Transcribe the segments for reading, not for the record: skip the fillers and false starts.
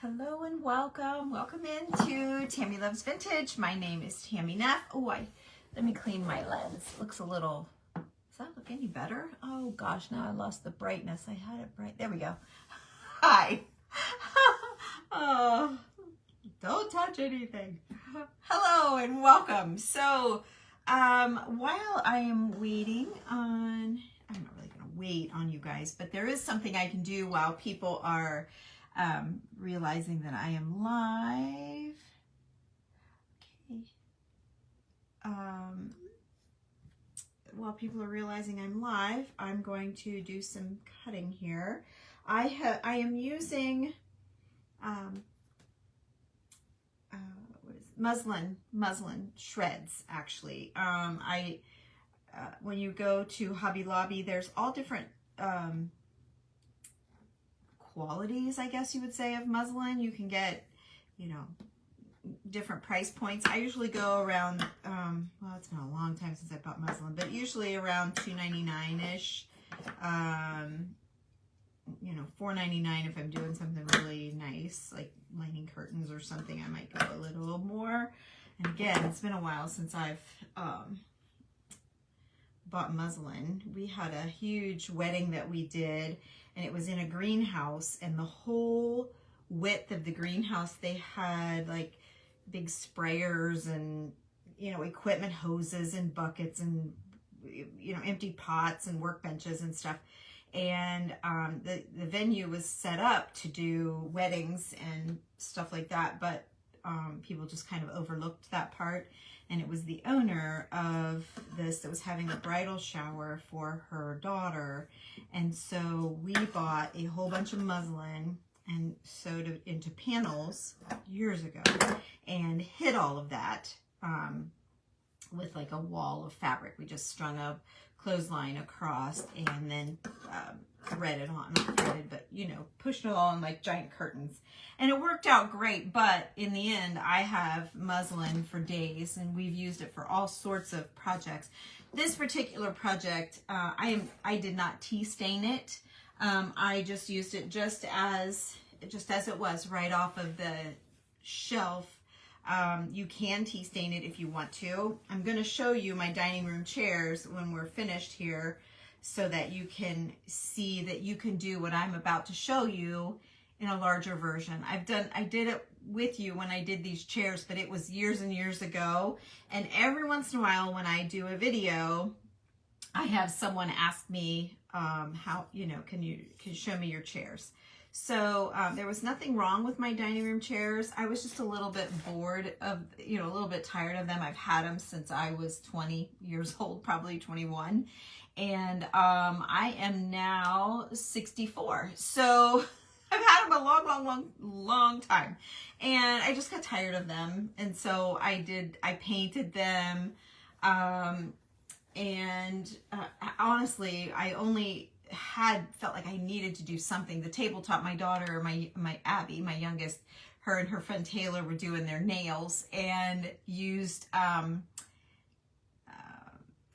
Hello and welcome. Welcome into Tammy Loves Vintage. My name is Tammy Neff. Oh, let me clean my lens. Looks a little, does that look any better? Oh gosh, now I lost the brightness. I had it bright. There we go. Hi. Oh, don't touch anything. Hello and welcome. So, while I am waiting on, I'm not really going to wait on you guys, but there is something I can do while people are realizing that I am live. Okay. While people are realizing I'm live, I'm going to do some cutting here. I am using what is it? Muslin shreds actually. When you go to Hobby Lobby, there's all different qualities, I guess you would say, of muslin. You can get, different price points. I usually go around, well, it's been a long time since I bought muslin, but usually around $2.99-ish. $4.99 if I'm doing something really nice, like lining curtains or something, I might go a little more. And again, it's been a while since I've bought muslin. We had a huge wedding that we did, and it was in a greenhouse, and the whole width of the greenhouse, they had like big sprayers and, equipment hoses and buckets and, empty pots and workbenches and stuff. And the venue was set up to do weddings and stuff like that, but people just kind of overlooked that part. And it was the owner of this that was having a bridal shower for her daughter. And so we bought a whole bunch of muslin and sewed it into panels years ago and hid all of that with like a wall of fabric. We just strung a clothesline across and then threaded on, not threaded, but pushed it all on like giant curtains. And it worked out great, but in the end, I have muslin for days, and we've used it for all sorts of projects. This particular project, I did not tea stain it. I just used it just as it was right off of the shelf. You can tea stain it if you want to. I'm going to show you my dining room chairs when we're finished here, so that you can see that you can do what I'm about to show you in a larger version. I did it with you when I did these chairs, but it was years and years ago. And every once in a while when I do a video, I have someone ask me, how, can you show me your chairs? So there was nothing wrong with my dining room chairs. I was just a little bit bored of, a little bit tired of them. I've had them since I was 20 years old, probably 21. And I am now 64. So I've had them a long time. And I just got tired of them. And so I painted them. Honestly, I only felt like I needed to do something. The tabletop, my daughter, my Abby, my youngest, her and her friend Taylor were doing their nails and used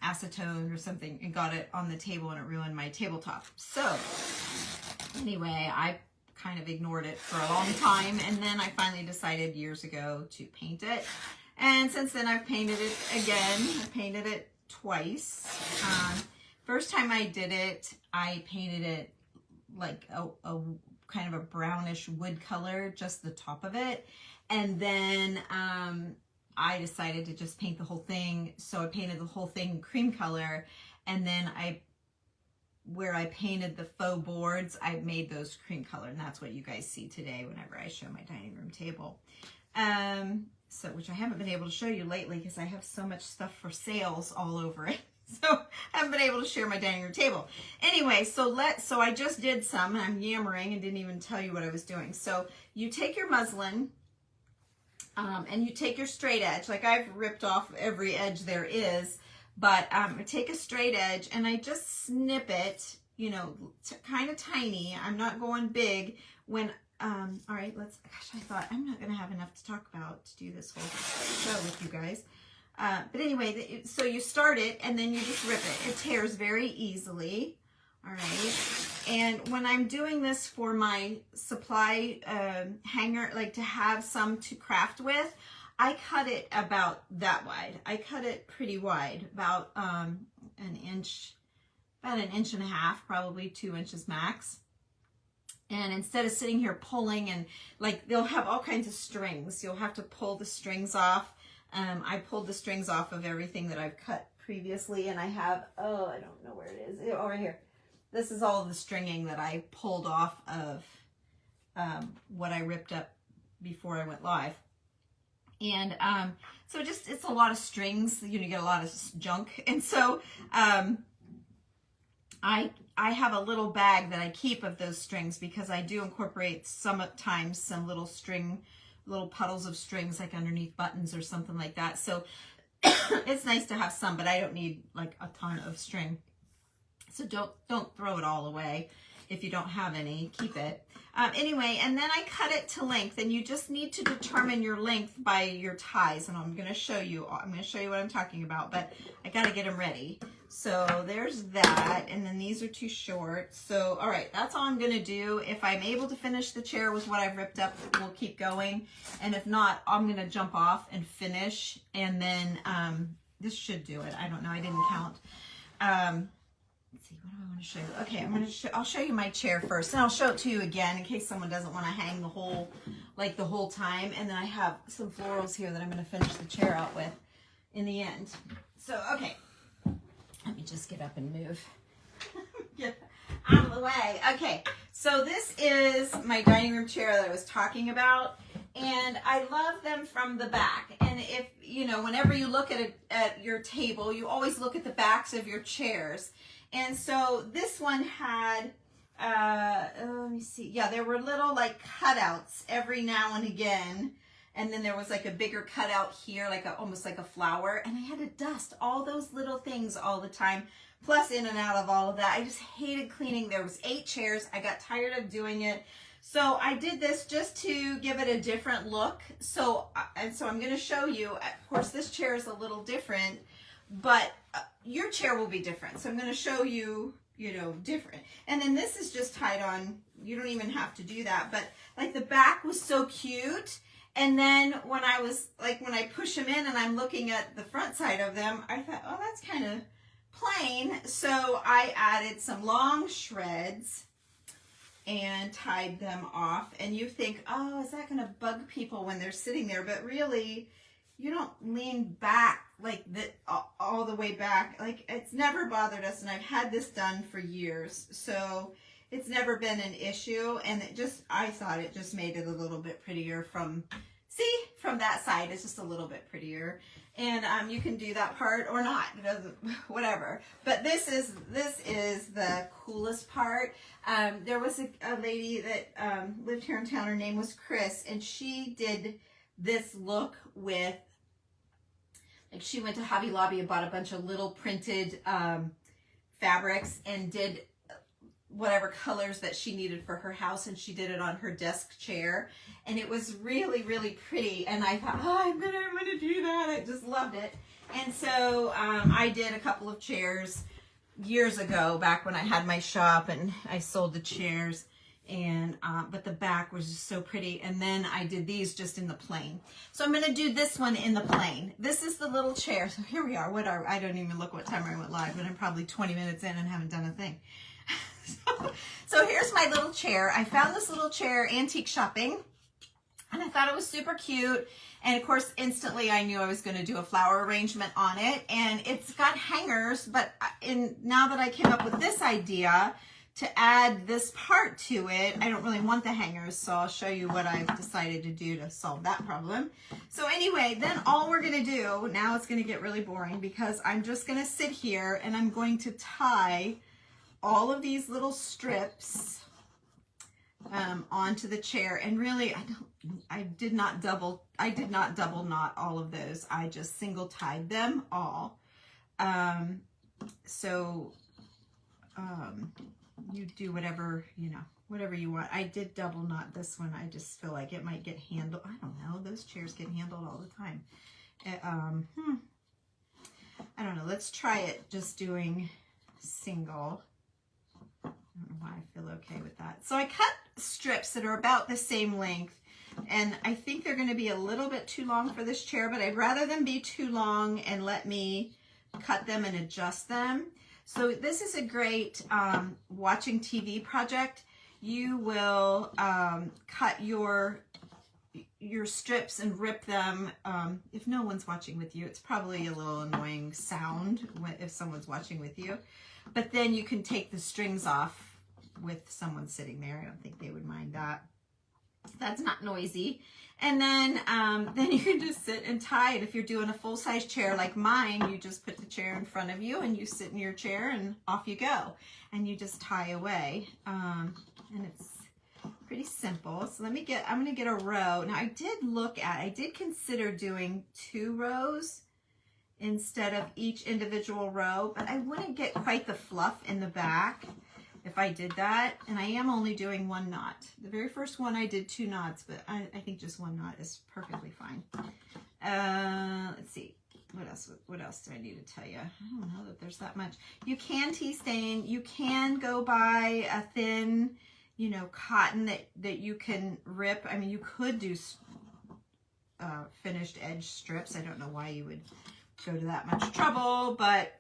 acetone or something and got it on the table, and it ruined my tabletop. So anyway, I kind of ignored it for a long time, and then I finally decided years ago to paint it. And since then I've painted it again. I painted it twice. First time I did it, I painted it like a kind of a brownish wood color, just the top of it. And then I decided to just paint the whole thing. So I painted the whole thing cream color. And then where I painted the faux boards, I made those cream color. And that's what you guys see today whenever I show my dining room table. Which I haven't been able to show you lately because I have so much stuff for sales all over it. So I haven't been able to share my dining room table. Anyway, so I just did some, and I'm yammering and didn't even tell you what I was doing. So you take your muslin, and you take your straight edge. Like I've ripped off every edge there is, but take a straight edge and I just snip it, kind of tiny. I'm not going big. All right, I thought I'm not going to have enough to talk about to do this whole show with you guys. But anyway, so you start it and then you just rip it. It tears very easily. All right. And when I'm doing this for my supply hanger, like to have some to craft with, I cut it about that wide. I cut it pretty wide, about an inch and a half, probably 2 inches max. And instead of sitting here pulling and like they'll have all kinds of strings, you'll have to pull the strings off. I pulled the strings off of everything that I've cut previously, and I have, oh, I don't know where it is. Oh, right here. This is all of the stringing that I pulled off of what I ripped up before I went live. And so just, it's a lot of strings, you know, you get a lot of junk. And so I have a little bag that I keep of those strings because I do incorporate sometimes some little puddles of strings like underneath buttons or something like that. So it's nice to have some, but I don't need like a ton of string. So don't throw it all away. If you don't have any, keep it. Anyway, and then I cut it to length, and you just need to determine your length by your ties. And I'm going to show you what I'm talking about, but I got to get them ready. So there's that, and then these are too short. So, all right, that's all I'm going to do. If I'm able to finish the chair with what I've ripped up, we'll keep going. And if not, I'm going to jump off and finish, and then this should do it. I don't know. I didn't count. Let's see, what do I want to show you? Okay, I'll show you my chair first, and I'll show it to you again in case someone doesn't want to hang the whole time. And then I have some florals here that I'm going to finish the chair out with in the end. So, okay, let me just get up and move. Get out of the way. Okay, so this is my dining room chair that I was talking about, and I love them from the back. And if, you know, whenever you look at your table, you always look at the backs of your chairs. And so this one had, let me see. Yeah, there were little like cutouts every now and again. And then there was like a bigger cutout here, like almost like a flower. And I had to dust all those little things all the time, plus in and out of all of that. I just hated cleaning. There was 8 chairs. I got tired of doing it. So I did this just to give it a different look. So I'm going to show you, of course, this chair is a little different, but your chair will be different. So I'm going to show you, you know, different. And then this is just tied on. You don't even have to do that. But like the back was so cute. And then when I push them in and I'm looking at the front side of them, I thought, oh, that's kind of plain. So I added some long shreds and tied them off. And you think, oh, is that going to bug people when they're sitting there? But really, you don't lean back like that all the way back. Like, it's never bothered us, and I've had this done for years, so it's never been an issue. And I thought it just made it a little bit prettier from that side. It's just a little bit prettier. And you can do that part or not. It doesn't, whatever. But this is the coolest part. There was a lady that lived here in town. Her name was Chris, and she did this look with, like, she went to Hobby Lobby and bought a bunch of little printed fabrics and did whatever colors that she needed for her house, and she did it on her desk chair, and it was really, really pretty. And I thought, oh, I'm gonna do that. I just loved it. And so I did a couple of chairs years ago, back when I had my shop and I sold the chairs. And but the back was just so pretty. And then I did these just in the plain. So I'm going to do this one in the plain. This is the little chair. So here we are. I don't even look what time I went live, but I'm probably 20 minutes in and haven't done a thing. So here's my little chair. I found this little chair antique shopping, and I thought it was super cute. And of course, instantly I knew I was going to do a flower arrangement on it. And it's got hangers, but now that I came up with this idea to add this part to it, I don't really want the hangers, so I'll show you what I've decided to do to solve that problem. So anyway, then all we're gonna do, now it's gonna get really boring because I'm just gonna sit here and I'm going to tie all of these little strips onto the chair. And really, I did not double knot all of those. I just single tied them all. You do whatever, whatever you want. I did double knot this one. I just feel like it might get handled. I don't know. Those chairs get handled all the time. I don't know. Let's try it just doing single. I don't know why I feel okay with that. So I cut strips that are about the same length, and I think they're going to be a little bit too long for this chair, but I'd rather them be too long and let me cut them and adjust them. So this is a great watching TV project. You will cut your strips and rip them. If no one's watching with you, it's probably a little annoying sound if someone's watching with you. But then you can take the strings off with someone sitting there. I don't think they would mind that. That's not noisy. And then you can just sit and tie it. If you're doing a full-size chair like mine, you just put the chair in front of you and you sit in your chair and off you go. And you just tie away. And it's pretty simple. So I'm going to get a row. Now I did consider doing 2 rows instead of each individual row, but I wouldn't get quite the fluff in the back if I did that. And I am only doing 1 knot. The very first one I did 2 knots, but I think just 1 knot is perfectly fine. Let's see. What else do I need to tell you? I don't know that there's that much. You can tea stain. You can go buy a thin, you know, cotton that you can rip. I mean, you could do finished edge strips. I don't know why you would go to that much trouble, but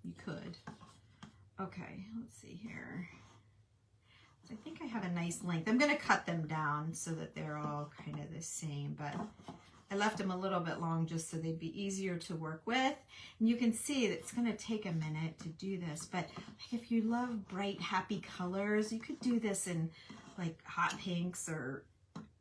you could. Okay, let's see here. So I think I have a nice length. I'm going to cut them down so that they're all kind of the same, but I left them a little bit long just so they'd be easier to work with. And you can see that it's going to take a minute to do this, but like if you love bright, happy colors, you could do this in like hot pinks or,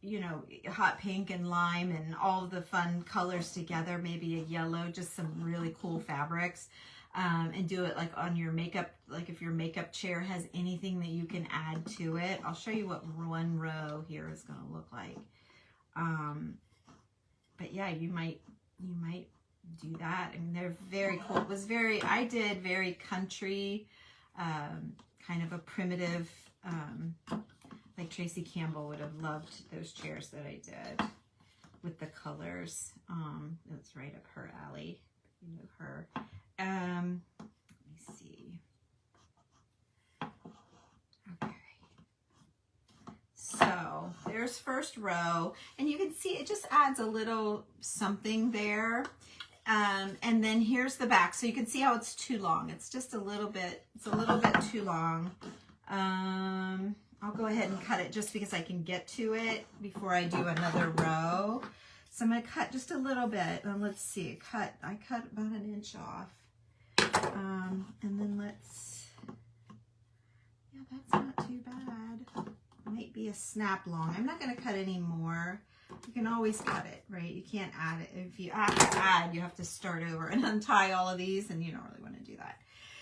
you know, hot pink and lime and all the fun colors together, maybe a yellow, just some really cool fabrics. And do it like on your makeup, like if your makeup chair has anything that you can add to it. I'll show you what 1 row here is going to look like. But yeah, you might do that. I mean, they're very cool. It was I did very country, kind of a primitive, like Tracy Campbell would have loved those chairs that I did with the colors. It's right up her alley. You know her. Let me see. Okay. So there's first row, and you can see it just adds a little something there. And then here's the back. So you can see how it's too long. It's just a little bit too long. I'll go ahead and cut it just because I can get to it before I do another row. So I'm going to cut just a little bit. And let's see, I cut about 1 inch off. And then yeah, that's not too bad. Might be a snap long. I'm not going to cut any more. You can always cut it, right? You can't add it. If you have to add, you have to start over and untie all of these, and you don't really want to do that.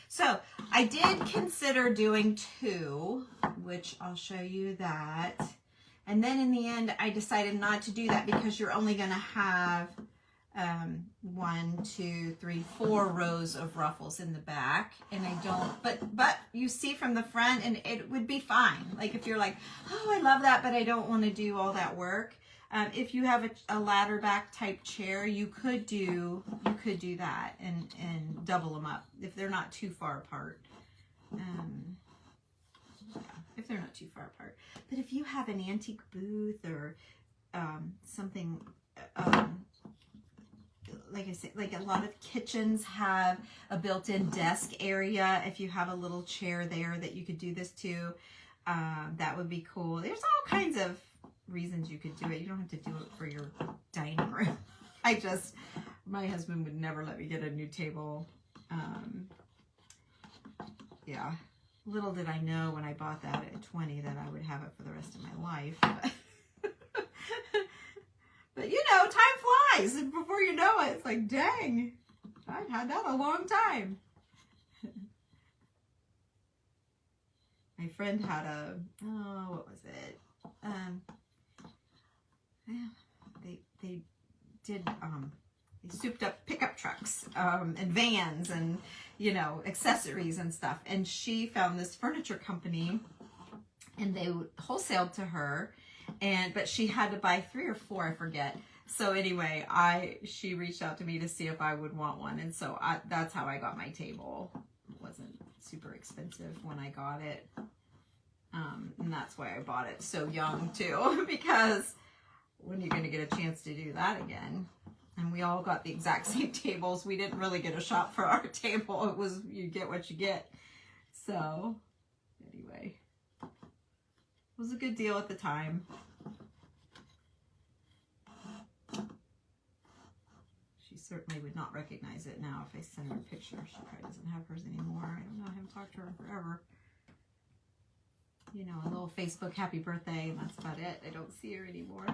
So I did consider doing 2, which I'll show you that. And then in the end, I decided not to do that because you're only going to have 1, 2, 3, 4 rows of ruffles in the back, and I don't, but you see from the front, and it would be fine. Like if you're like, oh, I love that, but I don't want to do all that work. If you have a ladder back type chair, you could do that and double them up if they're not too far apart. Yeah, if they're not too far apart. But if you have an antique booth or something. Like I said, like a lot of kitchens have a built-in desk area. If you have a little chair there that you could do this to, that would be cool. There's all kinds of reasons you could do it. You don't have to do it for your dining room. My husband would never let me get a new table. Yeah. Little did I know when I bought that at 20 that I would have it for the rest of my life. But you know, time flies, and before you know it, it's like, dang, I've had that a long time. My friend had what was it? They did, they souped up pickup trucks and vans and, you know, accessories and stuff. And she found this furniture company, and they wholesaled to her. But she had to buy 3 or 4, I forget. So anyway, she reached out to me to see if I would want one, and so that's how I got my table. It wasn't super expensive when I got it. And that's why I bought it so young too, because when are you going to get a chance to do that again? And we all got the exact same tables. We didn't really get a shop for our table. It was, you get what you get. So anyway, it was a good deal at the time. She certainly would not recognize it now if I send her a picture. She probably doesn't have hers anymore. I don't know. I haven't talked to her in forever. You know, a little Facebook happy birthday, and that's about it. I don't see her anymore.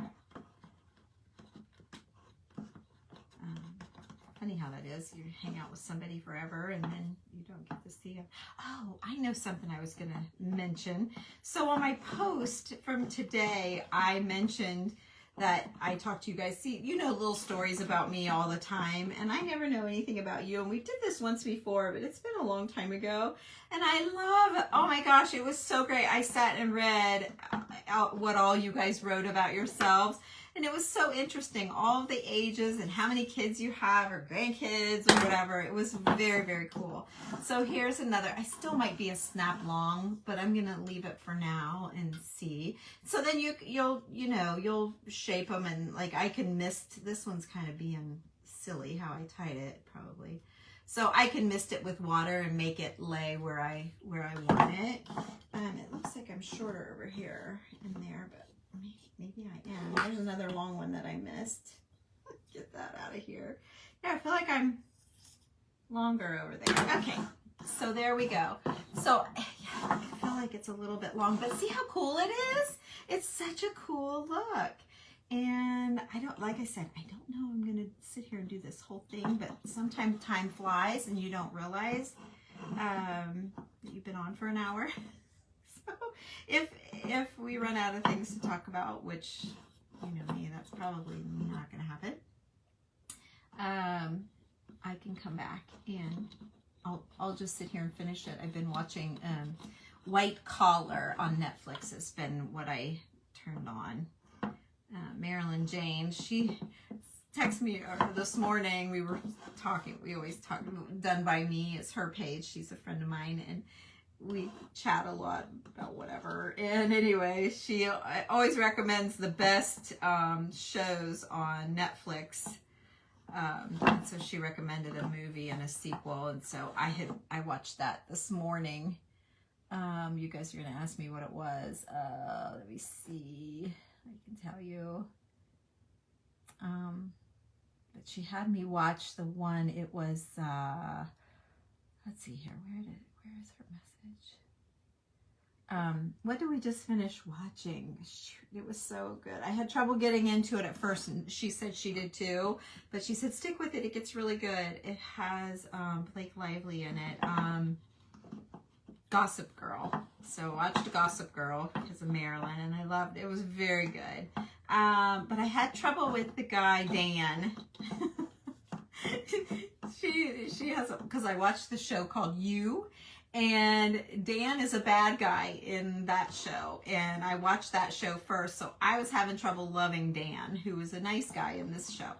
Funny how that is. You hang out with somebody forever and then you don't get to see them. Oh, I know something I was going to mention. So on my post from today, I mentioned that I talk to you guys. See, you know little stories about me all the time, and I never know anything about you. And we did this once before, but it's been a long time ago. And I love, oh my gosh, it was so great. I sat and read what all you guys wrote about yourselves. And it was so interesting, all of the ages and how many kids you have or grandkids or whatever. It was very, very cool. So here's another. I still might be a snap long, but I'm going to leave it for now and see. So then you'll shape them, and like I can mist. This one's kind of being silly how I tied it probably. So I can mist it with water and make it lay where I want it. It looks like I'm shorter over here in there, but maybe I am. There's another long one that I missed. Get that out of here. Yeah, I feel like I'm longer over there. Okay, so there we go. So yeah, I feel like it's a little bit long, but see how cool it is? It's such a cool look. And I don't, like I said, I don't know I'm going to sit here and do this whole thing, but sometimes time flies and you don't realize that you've been on for an hour. So if we run out of things to talk about, which, you know me, that's probably not going to happen, I can come back and I'll just sit here and finish it. I've been watching White Collar on Netflix. It's been what I turned on. Marilyn James, she texted me this morning. We were talking. We always talk. Done by Me is her page. She's a friend of mine, and we chat a lot about whatever. And anyway, she always recommends the best shows on Netflix. And so she recommended a movie and a sequel, and so I watched that this morning. You guys are gonna ask me what it was. Let me see. I can tell you. But she had me watch the one. It was let's see here. Where is her message? What did we just finish watching? Shoot, it was so good. I had trouble getting into it at first, and she said she did too. But she said stick with it. It gets really good. It has Blake Lively in it. Gossip Girl. So I watched Gossip Girl because of Marilyn, and I loved it. It was very good. But I had trouble with the guy, Dan. she has, because I watched the show called You, and Dan is a bad guy in that show. And I watched that show first, so I was having trouble loving Dan, who was a nice guy in this show.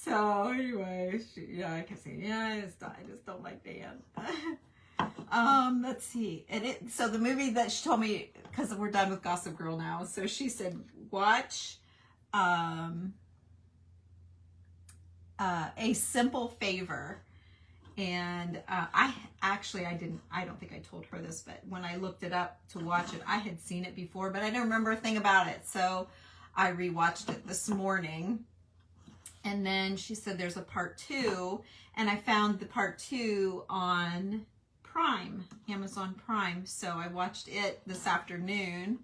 So anyway, I can say, I just don't like Dan. Let's see. And so the movie that she told me, because we're done with Gossip Girl now, so she said, watch A Simple Favor. And I don't think I told her this, but when I looked it up to watch it, I had seen it before, but I don't remember a thing about it. So I rewatched it this morning. And then she said there's a part 2, and I found the part 2 on Prime, Amazon Prime. So I watched it this afternoon.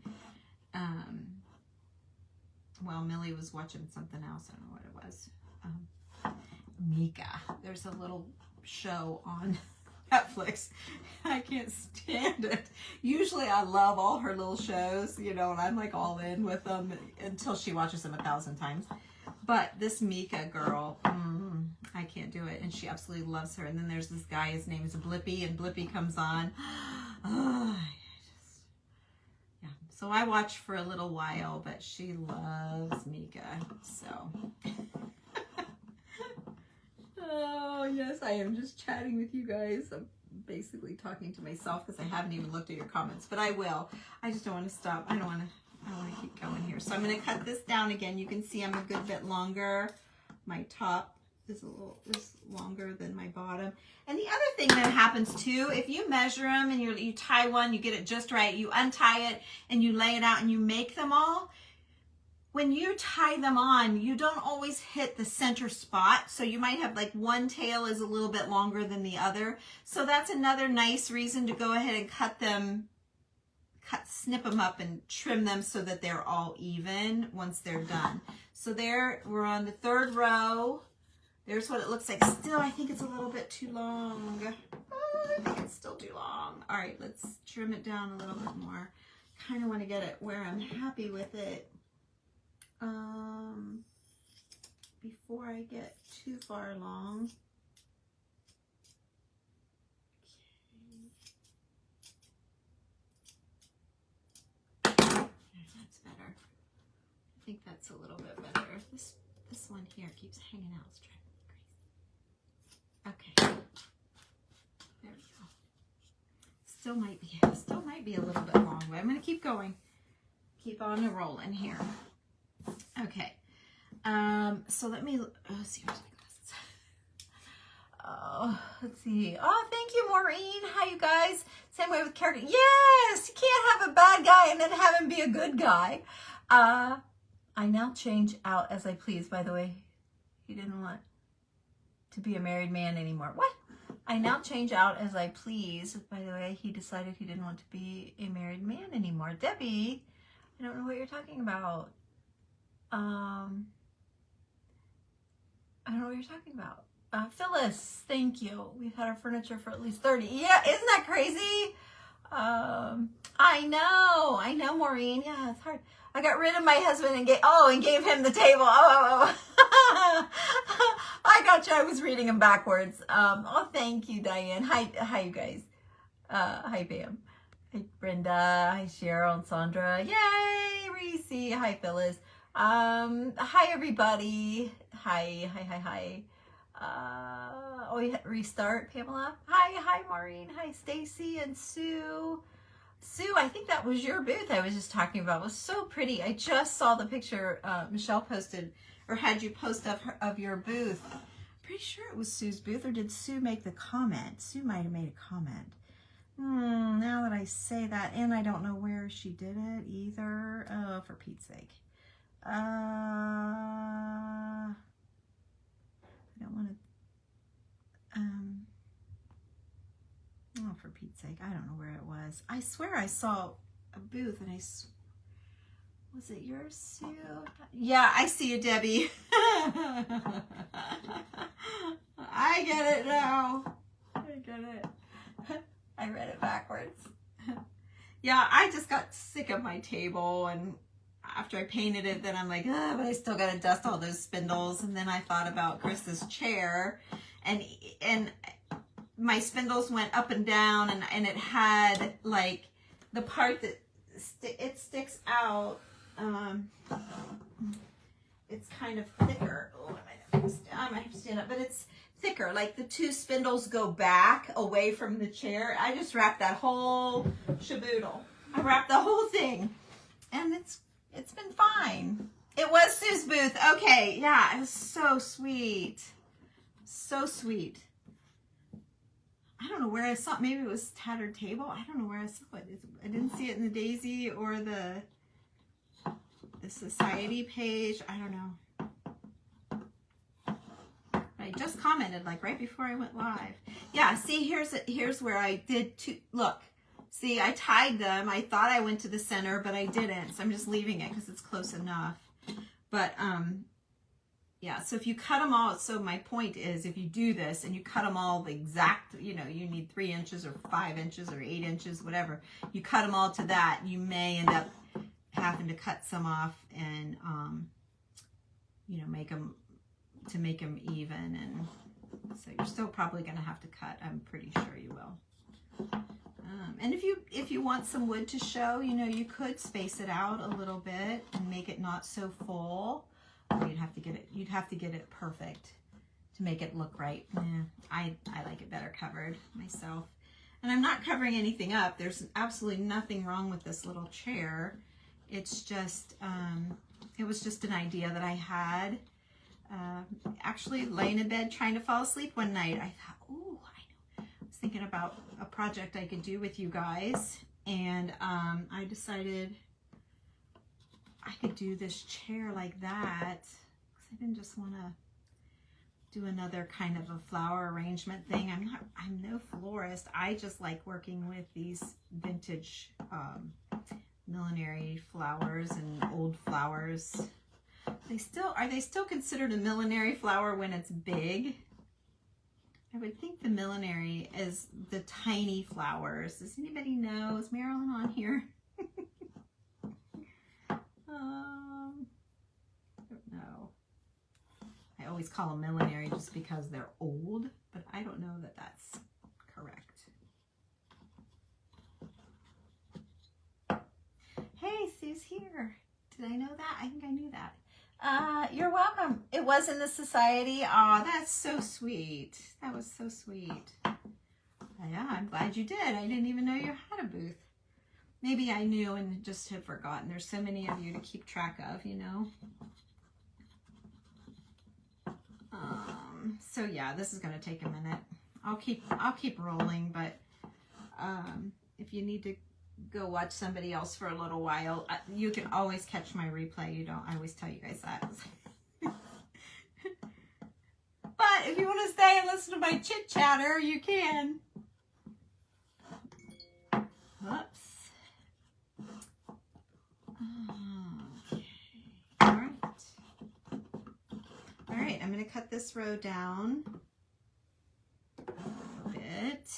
Well, Millie was watching something else. I don't know what it was. Mika. There's a little show on Netflix. I can't stand it. Usually I love all her little shows, and I'm like all in with them until she watches them 1,000 times. But this Mika girl, I can't do it. And she absolutely loves her. And then there's this guy, his name is Blippi, and Blippi comes on. So I watched for a little while, but she loves Mika. So, Oh, yes, I am just chatting with you guys. I'm basically talking to myself because I haven't even looked at your comments, but I will. I just don't want to stop. I want to keep going here. So I'm going to cut this down again. You can see I'm a good bit longer. My top is longer than my bottom. And the other thing that happens too, if you measure them and you tie one, you get it just right, you untie it and you lay it out and you make them all, when you tie them on, you don't always hit the center spot. So you might have like one tail is a little bit longer than the other. So that's another nice reason to go ahead and snip them up and trim them so that they're all even once they're done. So there, we're on the third row. There's what it looks like. Still, I think it's a little bit too long. Oh, I think it's still too long. All right, let's trim it down a little bit more. Kind of want to get it where I'm happy with it. Before I get too far along. Okay. That's better. I think that's a little bit better. This one here keeps hanging out. It's driving me crazy. Okay. There we go. Still might be a little bit long, but I'm going to keep going. Keep on rolling here. Okay. So let me see. Where's my glasses? Oh, let's see. Oh, thank you, Maureen. Hi, you guys. Same way with character. Yes, you can't have a bad guy and then have him be a good guy. I now change out as I please. By the way, he didn't want to be a married man anymore. What? I now change out as I please. By the way, he decided he didn't want to be a married man anymore. Debbie, I don't know what you're talking about. I don't know what you're talking about. Phyllis, thank you. We've had our furniture for at least 30. Yeah, isn't that crazy? I know, Maureen. Yeah, it's hard. I got rid of my husband and gave him the table. Oh. I got you. I was reading them backwards. Oh, thank you, Diane. Hi, you guys. Hi, Pam. Hi, Brenda. Hi, Cheryl and Sandra. Yay, Reese. Hi, Phyllis. Hi, everybody. Hi. Restart, Pamela. Hi, Maureen. Hi, Stacy and Sue. Sue, I think that was your booth I was just talking about. It was so pretty. I just saw the picture Michelle posted, or had you post of your booth. I'm pretty sure it was Sue's booth, or did Sue make the comment? Sue might have made a comment. Now that I say that, and I don't know where she did it either. Oh, for Pete's sake. I don't want to, oh, for Pete's sake, I don't know where it was. I swear I saw a booth and was it yours, Sue? Yeah, I see you, Debbie. I get it now. I get it. I read it backwards. Yeah, I just got sick of my table, and after I painted it, then I'm like, but I still got to dust all those spindles. And then I thought about Chris's chair, and my spindles went up and down, and it had like the part that it sticks out. It's kind of thicker. Oh, I might have to stand up, but it's thicker. Like the two spindles go back away from the chair. I just wrapped that whole shaboodle. I wrapped the whole thing, and it's been fine. It was Sue's booth. Okay, yeah, it was so sweet. So sweet. I don't know where I saw it. Maybe it was Tattered Table. I don't know where I saw it. I didn't see it in the Daisy or the Society page. I don't know. I just commented like right before I went live. Yeah, see, here's where I did two. Look. See, I tied them. I thought I went to the center, but I didn't. So I'm just leaving it because it's close enough. But, yeah, so if you cut them all, so my point is if you do this and you cut them all the exact, you need 3 inches or 5 inches or 8 inches, whatever. You cut them all to that, you may end up having to cut some off and, make them even. And so you're still probably going to have to cut. I'm pretty sure you will. And if you want some wood to show, you could space it out a little bit and make it not so full. You'd have to get it perfect to make it look right. Yeah, I like it better covered myself. And I'm not covering anything up. There's absolutely nothing wrong with this little chair. It's just, it was just an idea that I had. Actually laying in bed trying to fall asleep one night, I thought, oh, I was thinking about a project I could do with you guys. And I decided I could do this chair like that. I didn't just want to do another kind of a flower arrangement thing. I'm no florist. I just like working with these vintage millinery flowers and old flowers. Are they still considered a millinery flower when it's big? I would think the millinery is the tiny flowers. Does anybody know? Is Marilyn on here? I don't know. I always call them millinery just because they're old, but I don't know that that's correct. Hey, Sue's here. Did I know that? I think I knew that. You're welcome. It was in the society. Oh, that's so sweet. That was so sweet. Yeah, I'm glad you did. I didn't even know you had a booth. Maybe I knew and just had forgotten. There's so many of you to keep track of, you know. So yeah, this is gonna take a minute. I'll keep rolling, but if you need to go watch somebody else for a little while, you can always catch my replay. I always tell you guys that. But if you want to stay and listen to my chit chatter, you can. Whoops. Okay. All right, I'm going to cut this row down a little bit.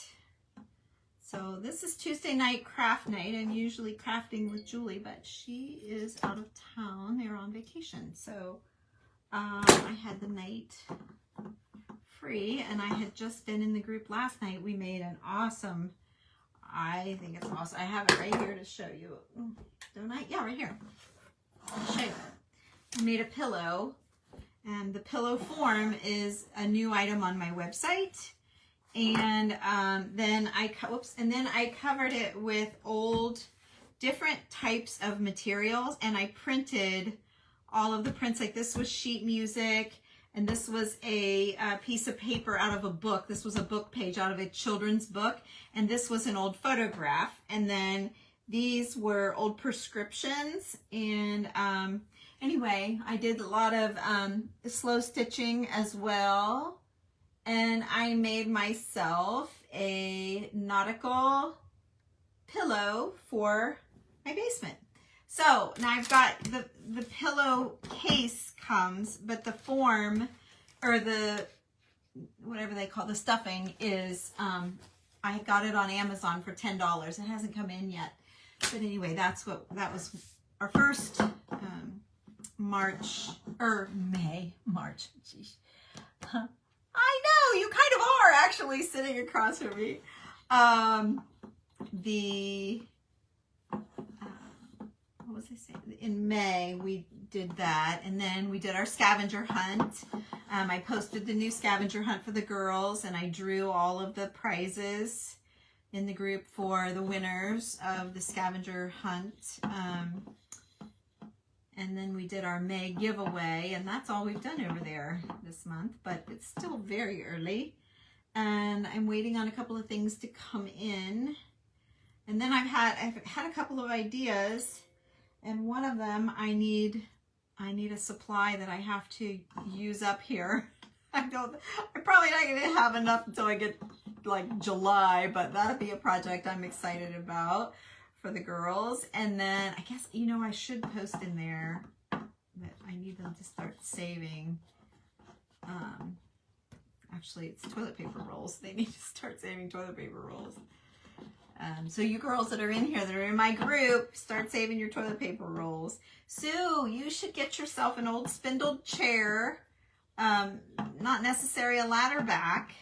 So this is Tuesday night craft night. I'm usually crafting with Julie, but she is out of town. They're on vacation. So I had the night free, and I had just been in the group last night. We made an awesome, I think it's awesome. I have it right here to show you. Don't I? Yeah, right here. I'll show you. I made a pillow, and the pillow form is a new item on my website. And then I covered it with old different types of materials, and I printed all of the prints. Like this was sheet music, and this was a piece of paper out of a book. This was a book page out of a children's book, and this was an old photograph. And then these were old prescriptions. And anyway, I did a lot of slow stitching as well. And I made myself a nautical pillow for my basement. So now I've got the pillow case comes, but the form, or the, whatever they call the stuffing, is, I got it on Amazon for $10. It hasn't come in yet. But anyway, that was our first March, geez. I know, you kind of are actually sitting across from me. What was I saying? In May, we did that, and then we did our scavenger hunt. I posted the new scavenger hunt for the girls, and I drew all of the prizes in the group for the winners of the scavenger hunt. And then we did our May giveaway, and that's all we've done over there this month, but it's still very early. And I'm waiting on a couple of things to come in. And then I've had a couple of ideas, and one of them I need a supply that I have to use up here. I'm probably not going to have enough until I get like July, but that'll be a project I'm excited about for the girls. And then I guess, you know, I should post in there that I need them to start saving. Actually, it's toilet paper rolls. They need to start saving toilet paper rolls. So you girls that are in here, that are in my group, start saving your toilet paper rolls. Sue, you should get yourself an old spindled chair. Not necessarily a ladder back.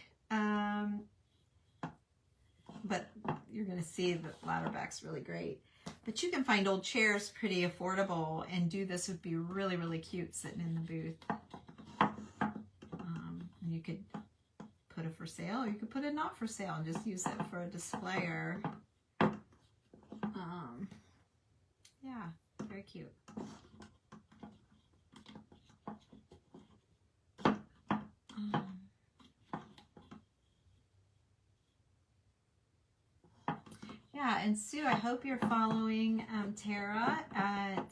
But you're going to see that ladder back's really great. But you can find old chairs pretty affordable, and do this would be really, really cute sitting in the booth. And you could put it for sale, or you could put it not for sale and just use it for a displayer. Yeah, very cute. Yeah, and Sue, I hope you're following Tara at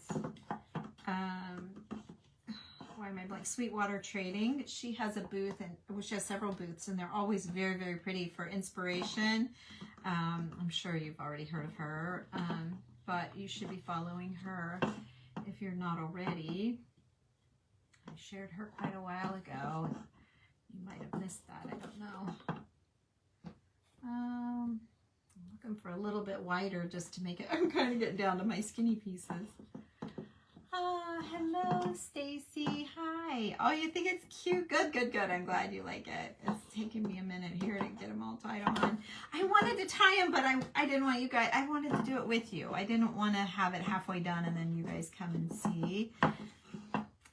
why am I blank? Sweetwater Trading. She has a booth, and she has several booths, and they're always very, very pretty for inspiration. I'm sure you've already heard of her, but you should be following her if you're not already. I shared her quite a while ago. You might have missed that. I don't know. I'm looking for a little bit wider just to make it. I'm kind of getting down to my skinny pieces. Hello, Stacy. Hi. Oh, you think it's cute? Good, good, good. I'm glad you like it. It's taking me a minute here to get them all tied on. I wanted to tie them, but I didn't want you guys, I wanted to do it with you. I didn't want to have it halfway done and then you guys come and see.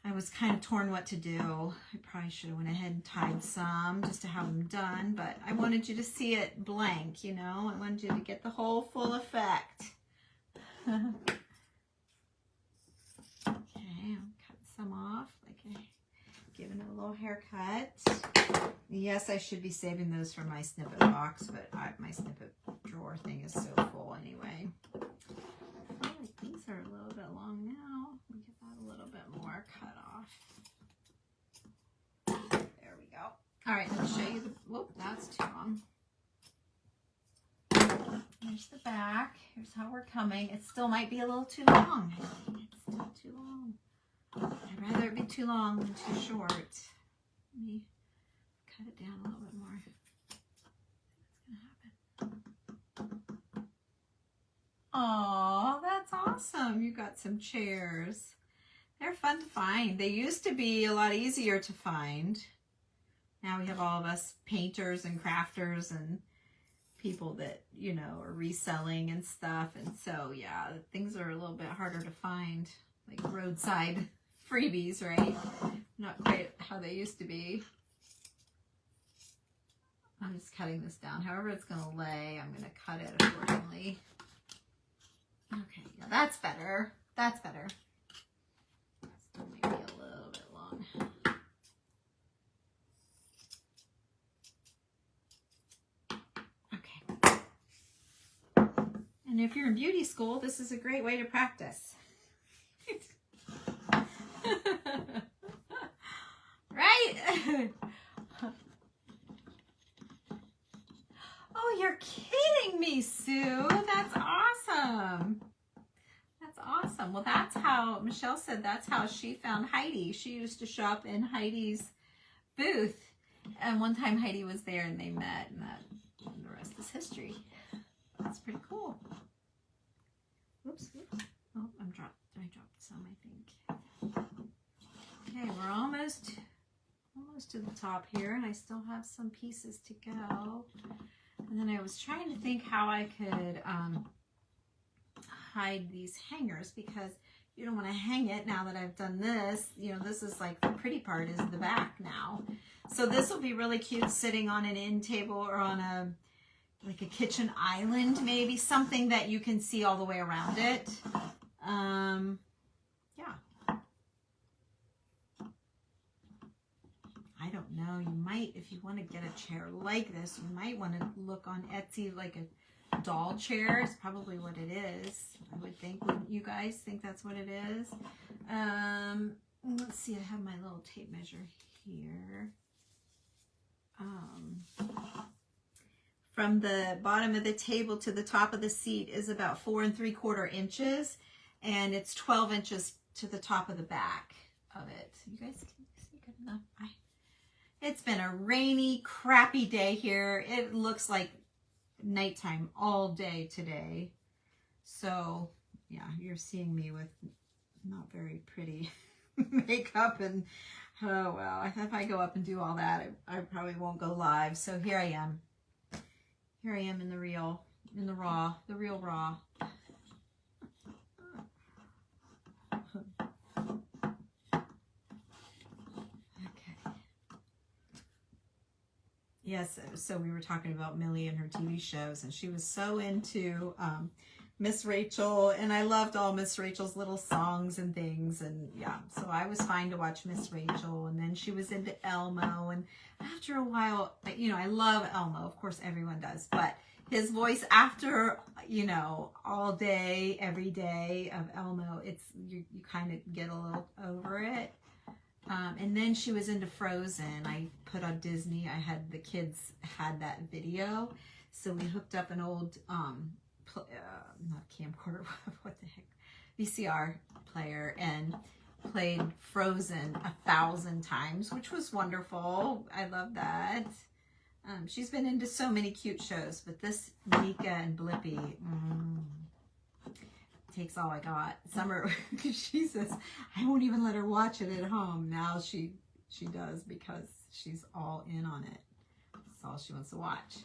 I was kind of torn what to do. I probably should have went ahead and tied some just to have them done, but I wanted you to see it blank, you know? I wanted you to get the whole full effect. Okay, I'll cut some off, like giving it a little haircut. Yes, I should be saving those for my snippet box, but my snippet drawer thing is so full anyway. I feel like these are a little bit long now. Let me get that a little bit more cut off. There we go. All right, let me show you the, whoop, that's too long. Here's the back. Here's how we're coming. It still might be a little too long. It's still too long. I'd rather it be too long than too short. Let me cut it down a little bit more. What's gonna happen? Oh, that's awesome. You got some chairs. They're fun to find. They used to be a lot easier to find. Now we have all of us painters and crafters and people that, you know, are reselling and stuff. And so, yeah, things are a little bit harder to find, like roadside freebies, right? Not quite how they used to be. I'm just cutting this down. However it's going to lay, I'm going to cut it accordingly. Okay, yeah, that's better. That's better. Still maybe a little bit long. And if you're in beauty school, this is a great way to practice. Right? Oh, you're kidding me, Sue. That's awesome. That's awesome. Well, that's how, Michelle said that's how she found Heidi. She used to shop in Heidi's booth. And one time Heidi was there and they met, and the rest is history. That's pretty cool. Oops, oops. Oh, I dropped some, I think. Okay, we're almost to the top here, and I still have some pieces to go. And then I was trying to think how I could hide these hangers, because you don't want to hang it now that I've done this. You know, this is like the pretty part is the back now. So this will be really cute sitting on an end table or on a like a kitchen island, maybe something that you can see all the way around it. Yeah. I don't know. You might, if you want to get a chair like this, you might want to look on Etsy, like a doll chair is probably what it is. I would think. Wouldn't you guys think that's what it is? Let's see. I have my little tape measure here. From the bottom of the table to the top of the seat is about 4 3/4 inches, and it's 12 inches to the top of the back of it. You guys can see good enough? It's been a rainy, crappy day here. It looks like nighttime all day today. So, yeah, you're seeing me with not very pretty makeup, and oh well, if I go up and do all that, I probably won't go live. So here I am. Here I am in the real raw. Okay. Yes, so we were talking about Millie and her TV shows, and she was so into Miss Rachel, and I loved all Miss Rachel's little songs and things, and yeah, so I was fine to watch Miss Rachel. And then she was into Elmo, and after a while, you know, I love Elmo, of course everyone does, but his voice after, you know, all day, every day of Elmo, it's you kind of get a little over it. And then she was into Frozen. I put on Disney. I had the kids had that video, so we hooked up an old not camcorder, what the heck, VCR player, and played Frozen 1,000 times, which was wonderful. I love that. She's been into so many cute shows, but this Meeka and Blippi takes all I got. Summer, she says, I won't even let her watch it at home. Now she does, because she's all in on it. That's all she wants to watch.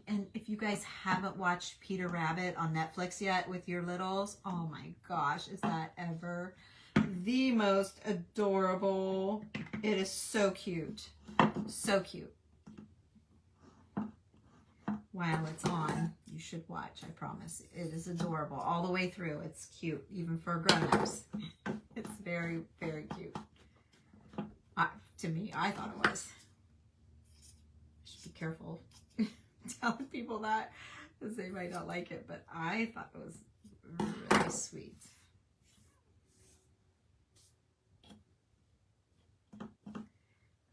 And if you guys haven't watched Peter Rabbit on Netflix yet with your littles, oh my gosh, is that ever the most adorable. It is so cute. So cute. While it's on, you should watch, I promise. It is adorable all the way through. It's cute, even for grown-ups. It's very, very cute. To me, I thought it was. Should be careful telling people that, because they might not like it, but I thought it was really sweet.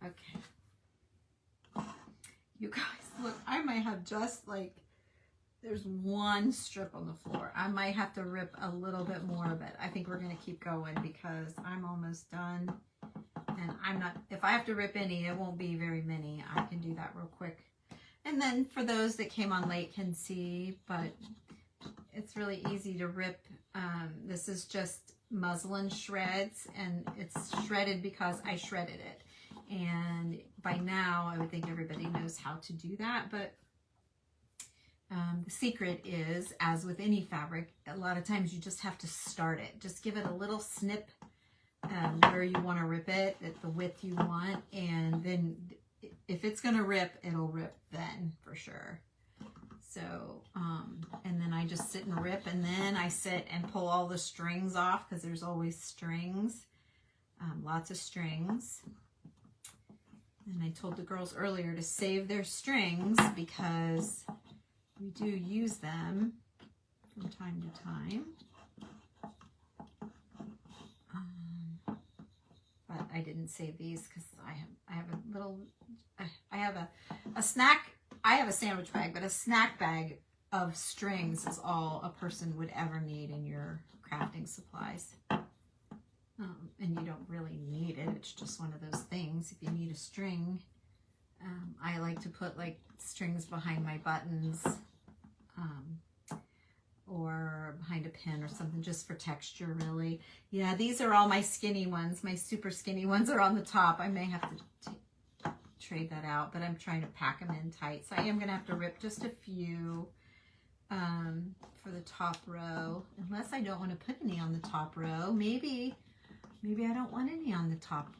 Okay. You guys, look, I might have just like, there's one strip on the floor. I might have to rip a little bit more of it. I think we're going to keep going because I'm almost done. And I'm not, if I have to rip any, it won't be very many. I can do that real quick. And then for those that came on late can see, but it's really easy to rip. This is just muslin shreds, and it's shredded because I shredded it. And by now, I would think everybody knows how to do that, but the secret is, as with any fabric, a lot of times you just have to start it. Just give it a little snip where you want to rip it, at the width you want, and then if it's going to rip, it'll rip then for sure. So, and then I just sit and rip, and then I sit and pull all the strings off, because there's always strings, lots of strings. And I told the girls earlier to save their strings, because we do use them from time to time. But I didn't save these because I have a little, I have a snack, I have a sandwich bag, but a snack bag of strings is all a person would ever need in your crafting supplies. And you don't really need it. It's just one of those things. If you need a string, I like to put like strings behind my buttons, or behind a pin or something, just for texture, really. Yeah, these are all my skinny ones. My super skinny ones are on the top. I may have to trade that out, but I'm trying to pack them in tight. So I am gonna have to rip just a few for the top row, unless I don't want to put any on the top row. Maybe I don't want any on the top.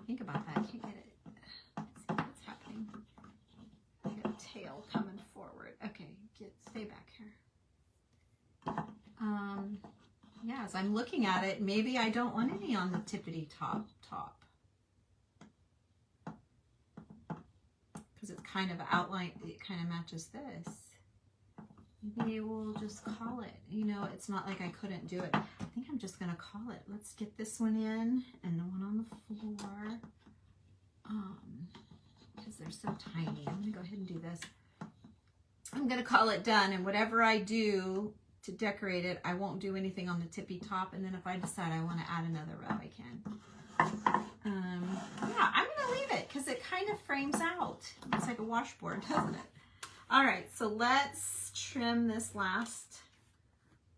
Think about that. I can't get it. Let's see what's happening. I got a tail coming forward. Okay, stay back here. Yeah, as I'm looking at it, maybe I don't want any on the tippity top. Because it's kind of outlined, it kind of matches this. Maybe we'll just call it. You know, it's not like I couldn't do it. I think I'm just going to call it. Let's get this one in and the one on the floor. Because they're so tiny. I'm going to go ahead and do this. I'm going to call it done. And whatever I do to decorate it, I won't do anything on the tippy top. And then if I decide I want to add another row, I can. Yeah, I'm going to leave it because it kind of frames out. It's like a washboard, doesn't it? All right, so let's trim this last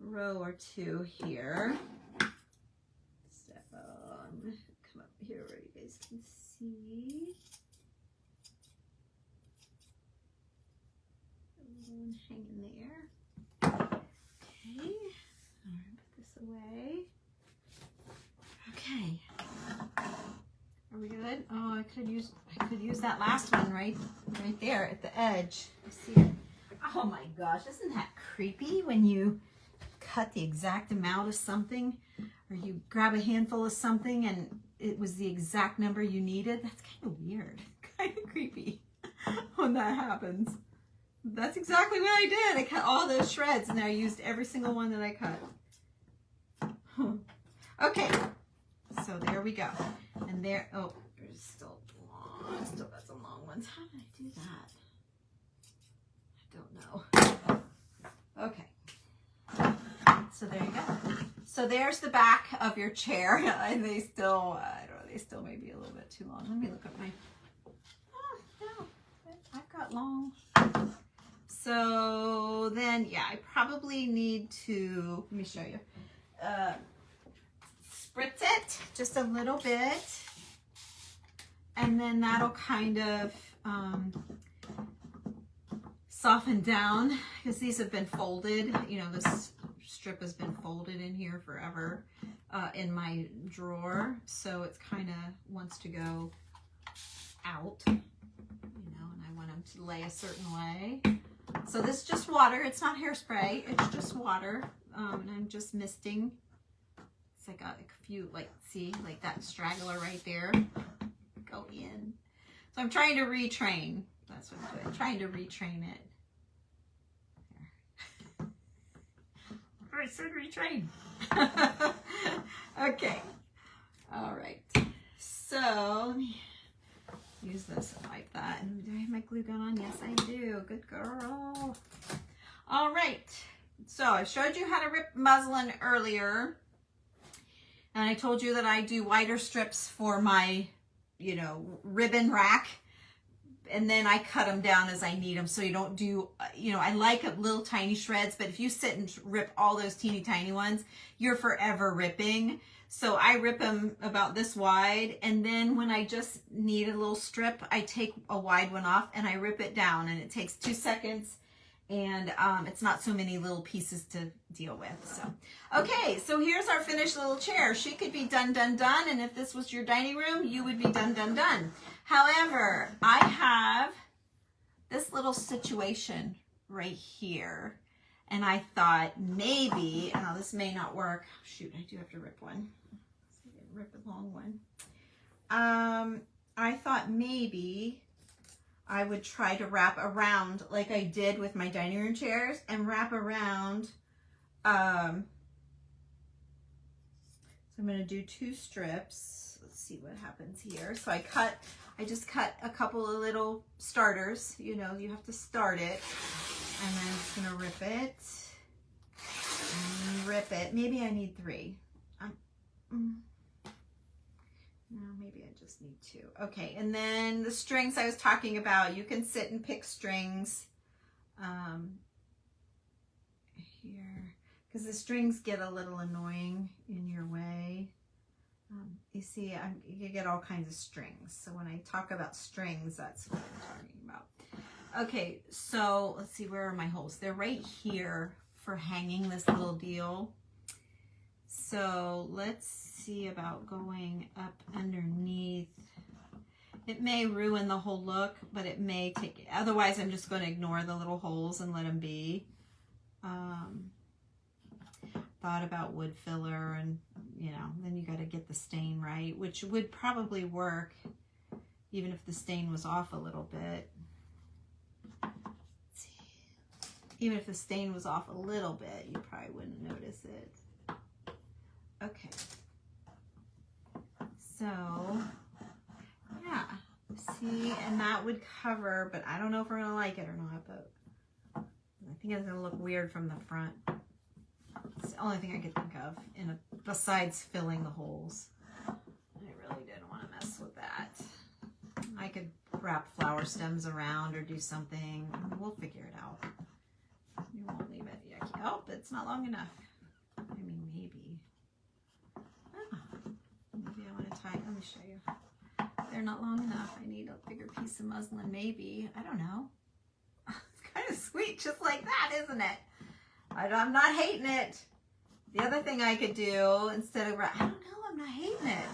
row or two here. Step on, come up here where you guys can see. One hanging there. Okay, all right, put this away. Okay. Are we good? Oh, I could use that last one right there at the edge. I see it. Oh my gosh, isn't that creepy when you cut the exact amount of something, or you grab a handful of something and it was the exact number you needed? That's kind of weird, kind of creepy when that happens. That's exactly what I did. I cut all those shreds and I used every single one that I cut. Okay, so there we go. And there, oh, there's still long, still got some long ones. How did I do that? I don't know. Okay. So there you go. So there's the back of your chair. And they still, I don't know, they still may be a little bit too long. Let me look at my, oh, no, I've got long. So then, yeah, I probably need to, let me show you. Spritz it just a little bit. And then that'll kind of soften down, because these have been folded. You know, this strip has been folded in here forever in my drawer. So it's kind of wants to go out, you know, and I want them to lay a certain way. So this is just water. It's not hairspray. It's just water. And I'm just misting. It's like a few, like, see, like that straggler right there. Go in. So I'm trying to retrain. That's what I'm doing. Trying to retrain it. There. I said retrain. Okay. All right. So let me use this like that. And do I have my glue gun on? Yes, I do. Good girl. All right. So I showed you how to rip muslin earlier. And I told you that I do wider strips for my, you know, ribbon rack. And then I cut them down as I need them. So you don't do, you know, I like little tiny shreds, but if you sit and rip all those teeny tiny ones, you're forever ripping. So I rip them about this wide. And then when I just need a little strip, I take a wide one off and I rip it down, and it takes 2 seconds. And it's not so many little pieces to deal with. So, okay, so here's our finished little chair. She could be done, done, done. And if this was your dining room, you would be done, done, done. However, I have this little situation right here. And I thought maybe, oh, this may not work. Shoot, I do have to rip one. So I didn't rip a long one. I thought maybe I would try to wrap around like I did with my dining room chairs, and wrap around. So I'm going to do 2 strips. Let's see what happens here. So I just cut a couple of little starters. You know, you have to start it. And then I'm just going to rip it. And rip it. Maybe I need 3. No, maybe I just need 2. Okay, and then the strings I was talking about, you can sit and pick strings here, because the strings get a little annoying in your way. You see, you get all kinds of strings. So when I talk about strings, that's what I'm talking about. Okay, so let's see, where are my holes? They're right here for hanging this little deal. So let's see about going up underneath. It may ruin the whole look, but it may take it. Otherwise, I'm just going to ignore the little holes and let them be. Thought about wood filler, and you know, then you got to get the stain right, which would probably work even if the stain was off a little bit. Let's see. Even if the stain was off a little bit, you probably wouldn't notice it. Okay. So, yeah, see, and that would cover, but I don't know if we're gonna like it or not, but I think it's gonna look weird from the front. It's the only thing I could think of, besides filling the holes. I really didn't want to mess with that. I could wrap flower stems around or do something. We'll figure it out. We won't leave it yucky. Oh, it's not long enough. I mean, maybe. Maybe I want to tie, let me show you. They're not long enough. I need a bigger piece of muslin, maybe. I don't know. It's kind of sweet, just like that, isn't it? I'm not hating it. The other thing I could do, instead of, I don't know, I'm not hating it.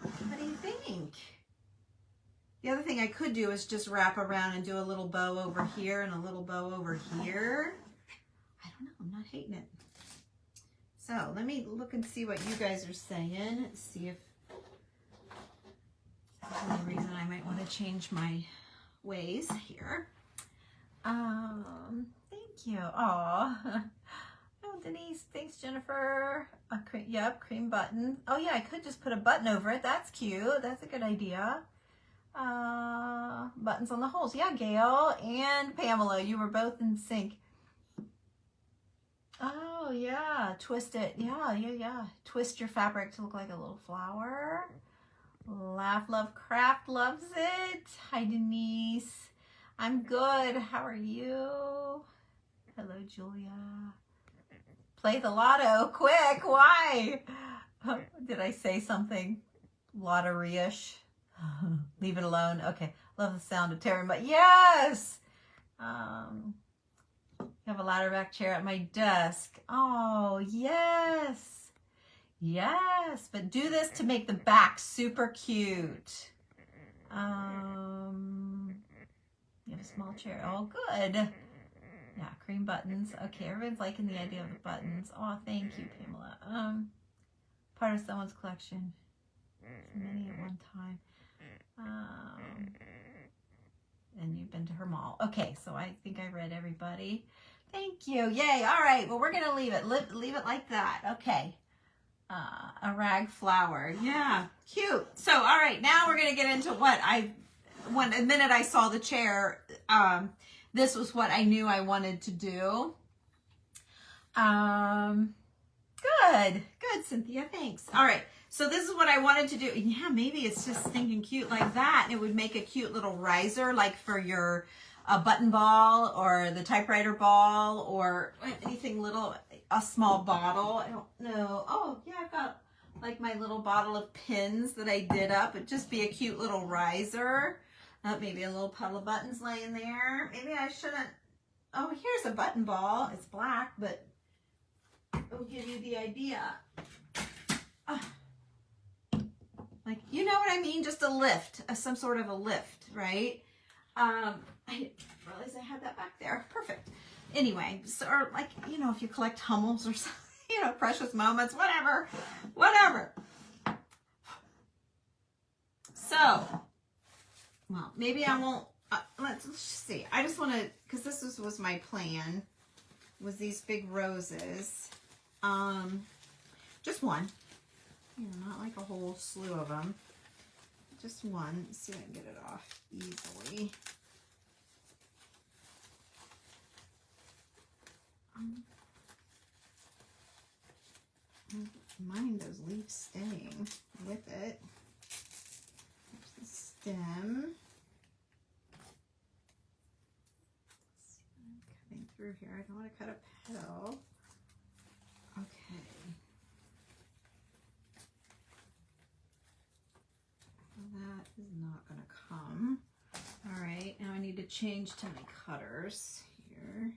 What do do you think? The other thing I could do is just wrap around and do a little bow over here and a little bow over here. I don't know. I'm not hating it. So let me look and see what you guys are saying. See if there's any reason I might want to change my ways here. Thank you. Aw. Oh, Denise, thanks, Jennifer. Cream button. Oh yeah, I could just put a button over it. That's cute. That's a good idea. Buttons on the holes. Yeah, Gail and Pamela, you were both in sync. Oh yeah, twist it. Yeah. Twist your fabric to look like a little flower. Laugh, Love, Craft loves it. Hi, Denise. I'm good. How are you? Hello, Julia. Play the lotto, quick. Why? Did I say something lottery-ish? Leave it alone. Okay. Love the sound of tearing, but yes. I have a ladder back chair at my desk. Oh, yes. Yes. But do this to make the back super cute. You have a small chair. Oh, good. Yeah, cream buttons. Okay, everyone's liking the idea of the buttons. Oh, thank you, Pamela. Part of someone's collection. Many at one time. And you've been to her mall. Okay, so I think I read everybody. Thank you. Yay. All right. Well, we're going to leave it. Leave it like that. Okay. A rag flower. Yeah. Cute. So, all right. Now we're going to get into what the minute I saw the chair, this was what I knew I wanted to do. Good, Cynthia, thanks. All right, so this is what I wanted to do. Yeah, maybe it's just stinking cute like that, and it would make a cute little riser, like for your button ball or the typewriter ball or anything little, a small bottle. I don't know. Oh, yeah, I've got like my little bottle of pins that I did up. It'd just be a cute little riser. Maybe a little puddle of buttons laying there. Maybe I shouldn't. Oh, here's a button ball. It's black, but it'll give you the idea. Like, you know what I mean? Just a lift, some sort of a lift, right? I didn't realize I had that back there. Perfect. Anyway, so, or like, you know, if you collect Hummels or something, you know, precious moments, whatever. So, well, maybe I won't, let's see. I just want to, because this was my plan, was these big roses. Just one. You know, not like a whole slew of them. Just one. Let's see if I can get it off easily. Mind those leaves staying with it. There's the stem. Cutting through here. I don't want to cut a petal. Okay. Well, that is not going to come. All right. Now I need to change to my cutters here.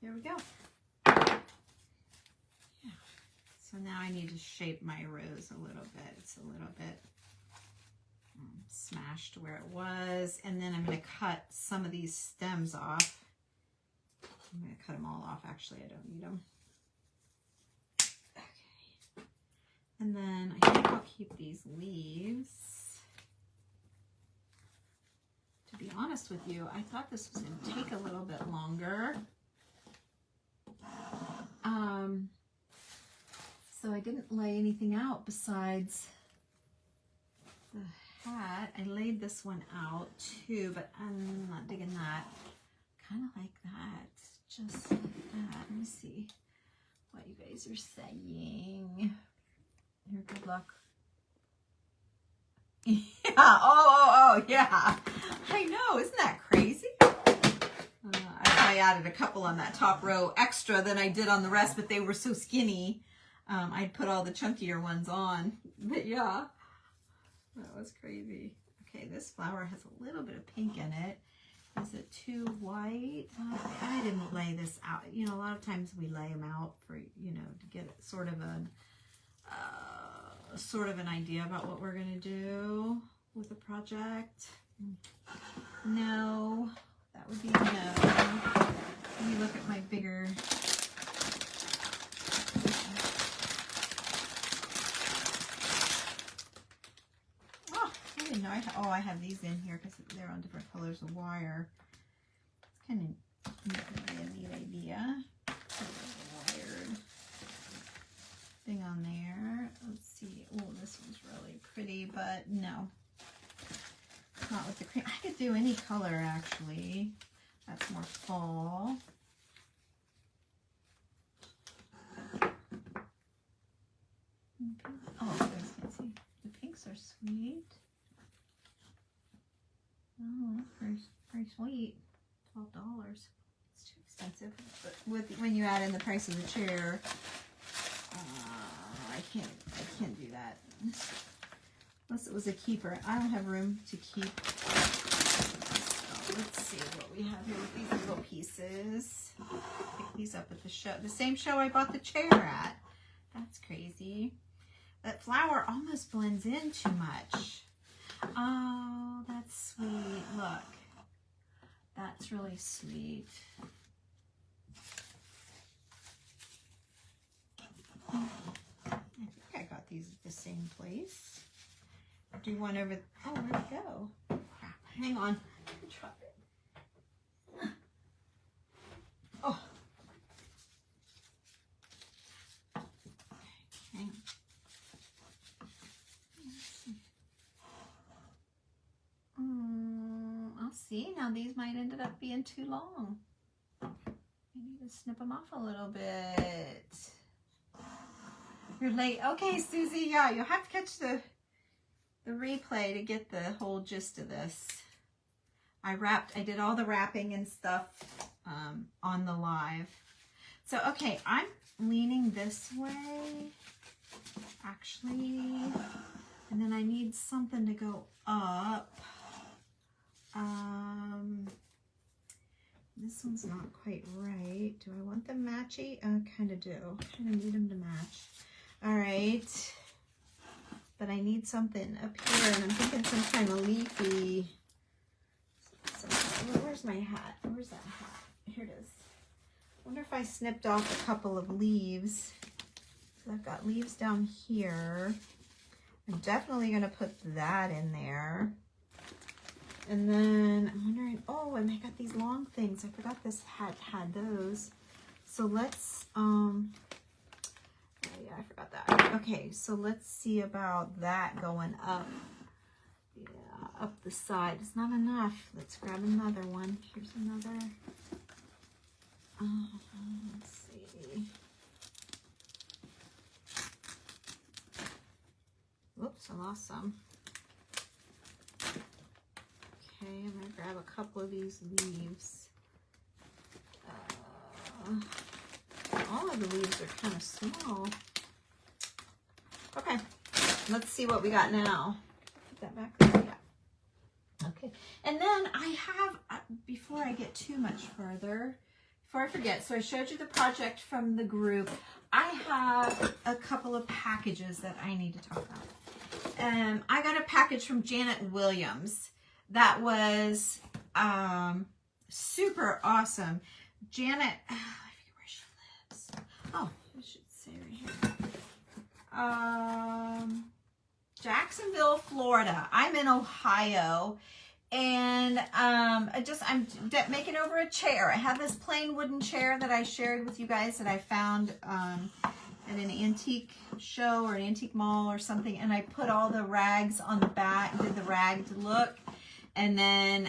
There we go. Yeah. So now I need to shape my rose a little bit. It's a little bit smashed where it was. And then I'm going to cut some of these stems off. I'm going to cut them all off. Actually, I don't need them. Okay. And then I think I'll keep these leaves. To be honest with you, I thought this was going to take a little bit longer. So I didn't lay anything out besides the hat. I laid this one out too, but I'm not digging that. Kind of like that. Just like that. Let me see what you guys are saying. Here, good luck. Yeah. Oh, yeah. I know. Isn't that crazy? I added a couple on that top row extra than I did on the rest, but they were so skinny. I'd put all the chunkier ones on. But yeah, that was crazy. Okay, this flower has a little bit of pink in it. Is it too white? I didn't lay this out. You know, a lot of times we lay them out for, you know, to get sort of an idea about what we're going to do with the project. No, that would be no. Let me look at my bigger. Oh, I didn't know. I have these in here because they're on different colors of wire. It's kind of a neat idea. Wired thing on there. Let's see. Oh, this one's really pretty, but no. Not with the cream. I could do any color actually. That's more fall. Oh, you guys can't see. The pinks are sweet. Oh, very, very sweet. $12. It's too expensive. But when you add in the price of the chair, I can't do that. Unless it was a keeper. I don't have room to keep. So let's see what we have here with these little pieces. Pick these up at the show. The same show I bought the chair at. That's crazy. That flower almost blends in too much. Oh, that's sweet. Look. That's really sweet. I think I got these at the same place. Do one over. Oh, where'd it go? Crap. Hang on. Try it. Oh. Hang on. I'll see. Now these might end up being too long. I need to snip them off a little bit. You're late. Okay, Susie. Yeah, you'll have to catch the replay to get the whole gist of this. I did all the wrapping and stuff on the live. So, okay, I'm leaning this way, actually, and then I need something to go up. This one's not quite right. Do I want them matchy? I kind of do. Kind of need them to match. All right. But I need something up here, and I'm thinking some kind of leafy. Where's my hat? Where's that hat? Here it is. I wonder if I snipped off a couple of leaves. So I've got leaves down here. I'm definitely going to put that in there. And then I'm wondering, oh, and I got these long things. I forgot this hat had those. So let's, yeah, I forgot that. Okay, so let's see about that going up. Yeah, up the side. It's not enough. Let's grab another one. Here's another. Let's see. Whoops, I lost some. Okay, I'm going to grab a couple of these leaves. All of the leaves are kind of small. Okay, let's see what we got now. Put that back there, yeah. Okay, and then I have, before I get too much further, before I forget, so I showed you the project from the group. I have a couple of packages that I need to talk about. I got a package from Janet Williams that was super awesome. Janet, I forget where she lives. Oh, I should say right here. Jacksonville, Florida. I'm in Ohio, and I'm making over a chair. I have this plain wooden chair that I shared with you guys that I found at an antique show or an antique mall or something, and I put all the rags on the back, did the ragged look, and then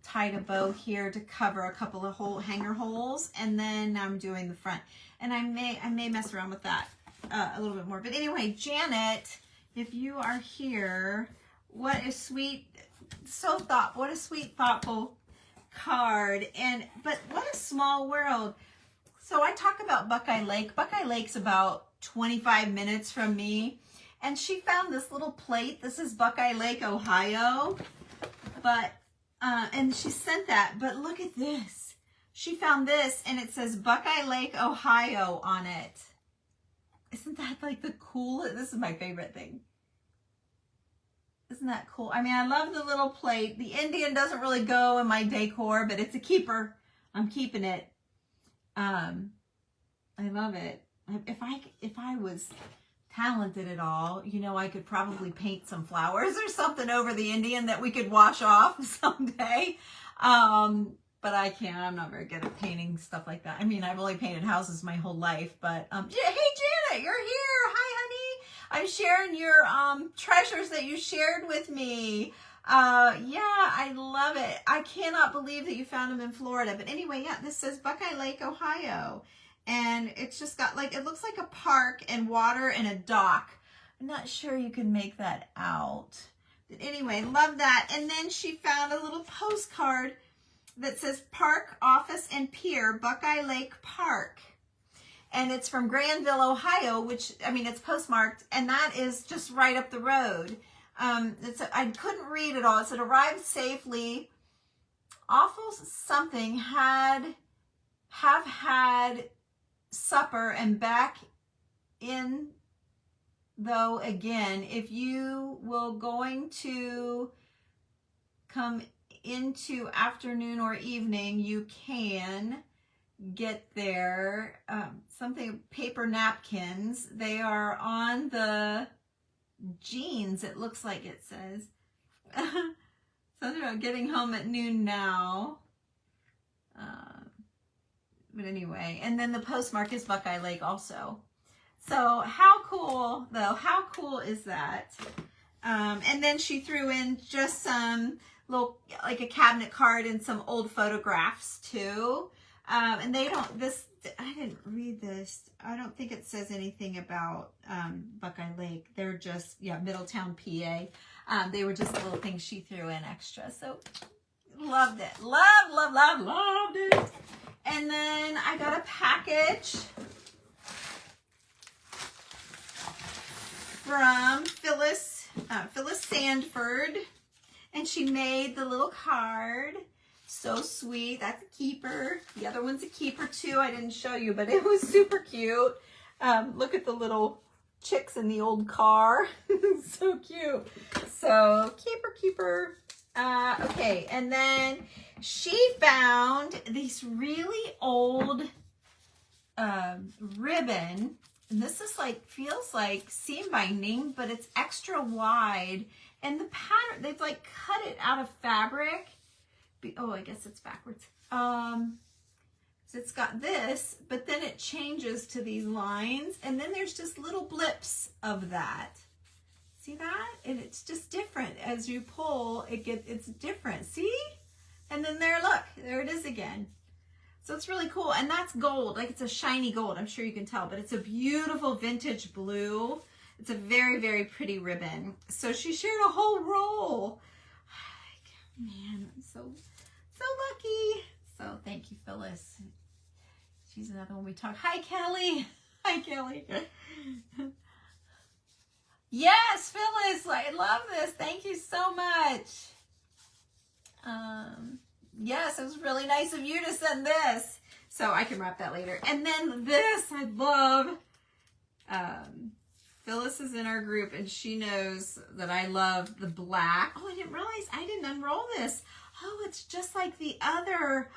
tied a bow here to cover a couple of hanger holes, and then I'm doing the front. And I may mess around with that a little bit more. But anyway, Janet, if you are here, what a sweet, what a sweet, thoughtful card. But what a small world. So I talk about Buckeye Lake. Buckeye Lake's about 25 minutes from me. And she found this little plate. This is Buckeye Lake, Ohio. But And she sent that, but look at this. She found this, and it says Buckeye Lake, Ohio on it. Isn't that like the coolest? This is my favorite thing. Isn't that cool? I mean, I love the little plate. The Indian doesn't really go in my decor, but it's a keeper. I'm keeping it. I love it. If I was talented at all, you know, I could probably paint some flowers or something over the Indian that we could wash off someday. But I can't. I'm not very good at painting stuff like that. I mean, I've only painted houses my whole life, but hey, Janet, you're here. Hi, honey. I'm sharing your treasures that you shared with me. Yeah, I love it. I cannot believe that you found them in Florida. But anyway, yeah, this says Buckeye Lake, Ohio. And it's just got like, it looks like a park and water and a dock. I'm not sure you can make that out. But anyway, love that. And then she found a little postcard that says Park, Office, and Pier, Buckeye Lake Park. And it's from Granville, Ohio, which, I mean, it's postmarked, and that is just right up the road. I couldn't read it all. It said, arrived safely. Awful something have had supper and back in, though, again. If you will going to come into afternoon or evening, you can get there. Something, paper napkins. They are on the jeans, it looks like it says. Something about getting home at noon now. But anyway, and then the postmark is Buckeye Lake also. So how cool, though? How cool is that? And then she threw in just some little, like a cabinet card and some old photographs too. And they don't, this, I didn't read this. I don't think it says anything about Buckeye Lake. They're just, yeah, Middletown, PA. They were just little things she threw in extra. So loved it. Loved it. And then I got a package from Phyllis Sandford. And she made the little card. So sweet. That's a keeper. The other one's a keeper too. I didn't show you, but it was super cute. Look at the little chicks in the old car. So cute. So keeper. Okay, and then she found these really old ribbon. And this is like, feels like seam binding, but it's extra wide. And the pattern, they've like cut it out of fabric. Oh, I guess it's backwards. So it's got this, but then it changes to these lines, and then there's just little blips of that. See that? And it's just different as you pull. It's different. See? And then look, there it is again. So it's really cool, and that's gold. Like, it's a shiny gold. I'm sure you can tell, but it's a beautiful vintage blue. It's a very, very pretty ribbon. So she shared a whole roll. Man, I'm so lucky. So thank you, Phyllis. She's another one we talk. Hi, Kelly. Hi, Kelly. Yes, Phyllis, I love this. Thank you so much. Yes, it was really nice of you to send this. So I can wrap that later. And then this, I love. Phyllis is in our group, and she knows that I love the black. Oh, I didn't realize I didn't unroll this. Oh, it's just like the other.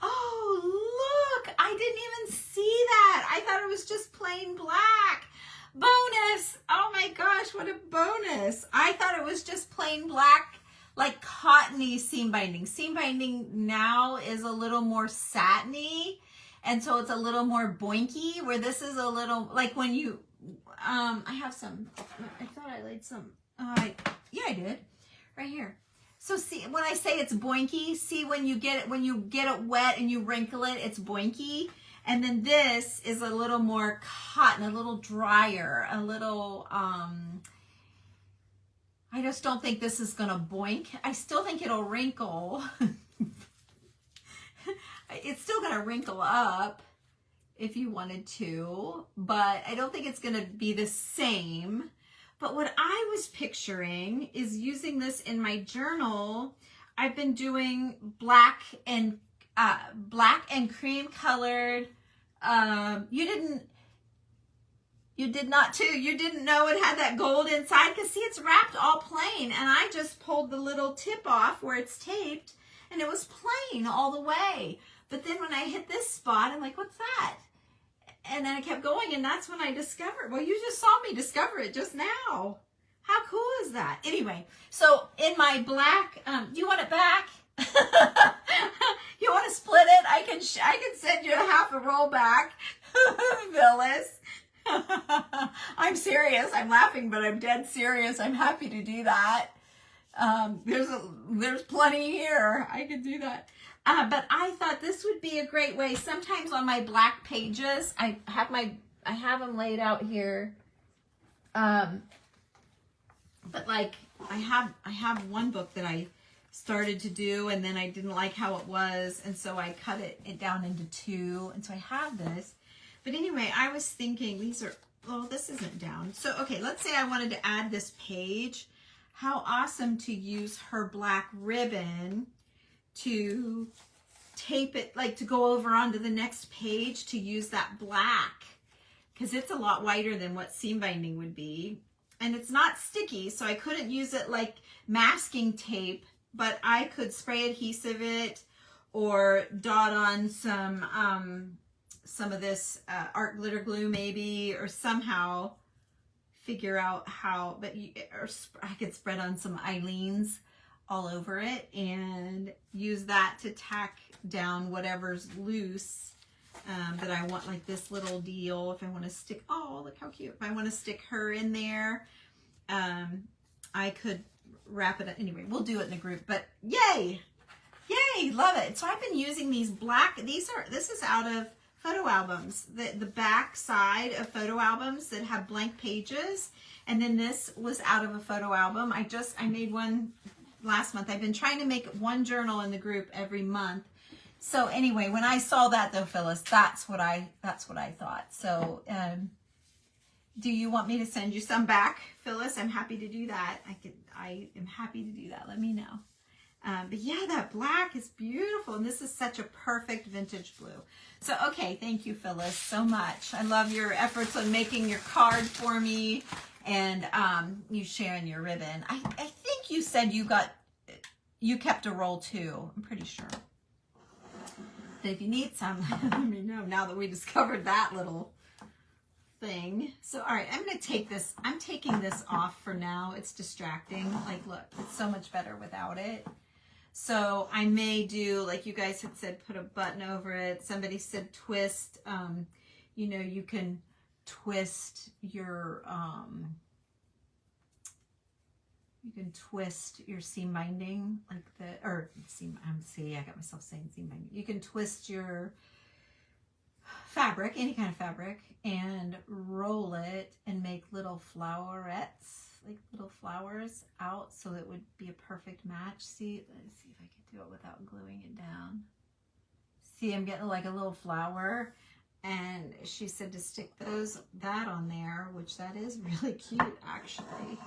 Oh, look, I didn't even see that. I thought it was just plain black. Bonus. Oh my gosh, what a bonus. I thought it was just plain black, like cottony seam binding. Seam binding now is a little more satiny, and so it's a little more boinky, where this is a little, like when you, I have some, I thought I laid some, yeah, I did, right here. So see, when I say it's boinky, see when you get it wet and you wrinkle it, it's boinky. And then this is a little more cotton, a little drier, a little, I just don't think this is gonna boink. I still think it'll wrinkle. It's still gonna wrinkle up if you wanted to, but I don't think it's gonna be the same. But what I was picturing is using this in my journal. I've been doing black and cream colored. You did not too. You didn't know it had that gold inside because see, it's wrapped all plain, and I just pulled the little tip off where it's taped, and it was plain all the way. But then when I hit this spot, I'm like, what's that? And then I kept going, and that's when I discovered. Well, you just saw me discover it just now. How cool is that? Anyway, so in my black, do you want it back? You want to split it? I can send you half a roll back, Phyllis. I'm serious. I'm laughing, but I'm dead serious. I'm happy to do that. There's plenty here. I could do that. But I thought this would be a great way. Sometimes on my black pages, I have them laid out here. But like I have one book that I started to do, and then I didn't like how it was, and so I cut it down into 2, and so I have this. But anyway, I was thinking this isn't down. So okay, let's say I wanted to add this page. How awesome to use her black ribbon to tape it, like to go over onto the next page, to use that black, because it's a lot whiter than what seam binding would be. And it's not sticky, so I couldn't use it like masking tape, but I could spray adhesive it or dot on some of this art glitter glue maybe, or somehow figure out how, I could spread on some Eileen's all over it and use that to tack down whatever's loose that I want, like this little deal. If I want to stick, oh, look how cute. If I want to stick her in there, I could wrap it up. Anyway, we'll do it in a group, but yay, love it. So I've been using these black, this is out of photo albums, the back side of photo albums that have blank pages. And then this was out of a photo album. I made one last month. I've been trying to make one journal in the group every month. So anyway, when I saw that though, Phyllis, that's what I thought. So, do you want me to send you some back, Phyllis? I'm happy to do that. I am happy to do that. Let me know. But yeah, that black is beautiful. And this is such a perfect vintage blue. So, okay. Thank you, Phyllis, so much. I love your efforts on making your card for me and you sharing your ribbon. I think you said you kept a roll too. I'm pretty sure. But if you need some, let me know now that we discovered that little thing. So, all right, I'm going to take this. I'm taking this off for now. It's distracting. Like, look, it's so much better without it. So I may do, like you guys had said, put a button over it. Somebody said twist. You can twist your, seam binding, like I got myself saying seam binding. You can twist your fabric, any kind of fabric, and roll it and make little flowerets, like little flowers out, so it would be a perfect match. See, let's see if I can do it without gluing it down. See, I'm getting like a little flower, and she said to stick that on there, which that is really cute actually.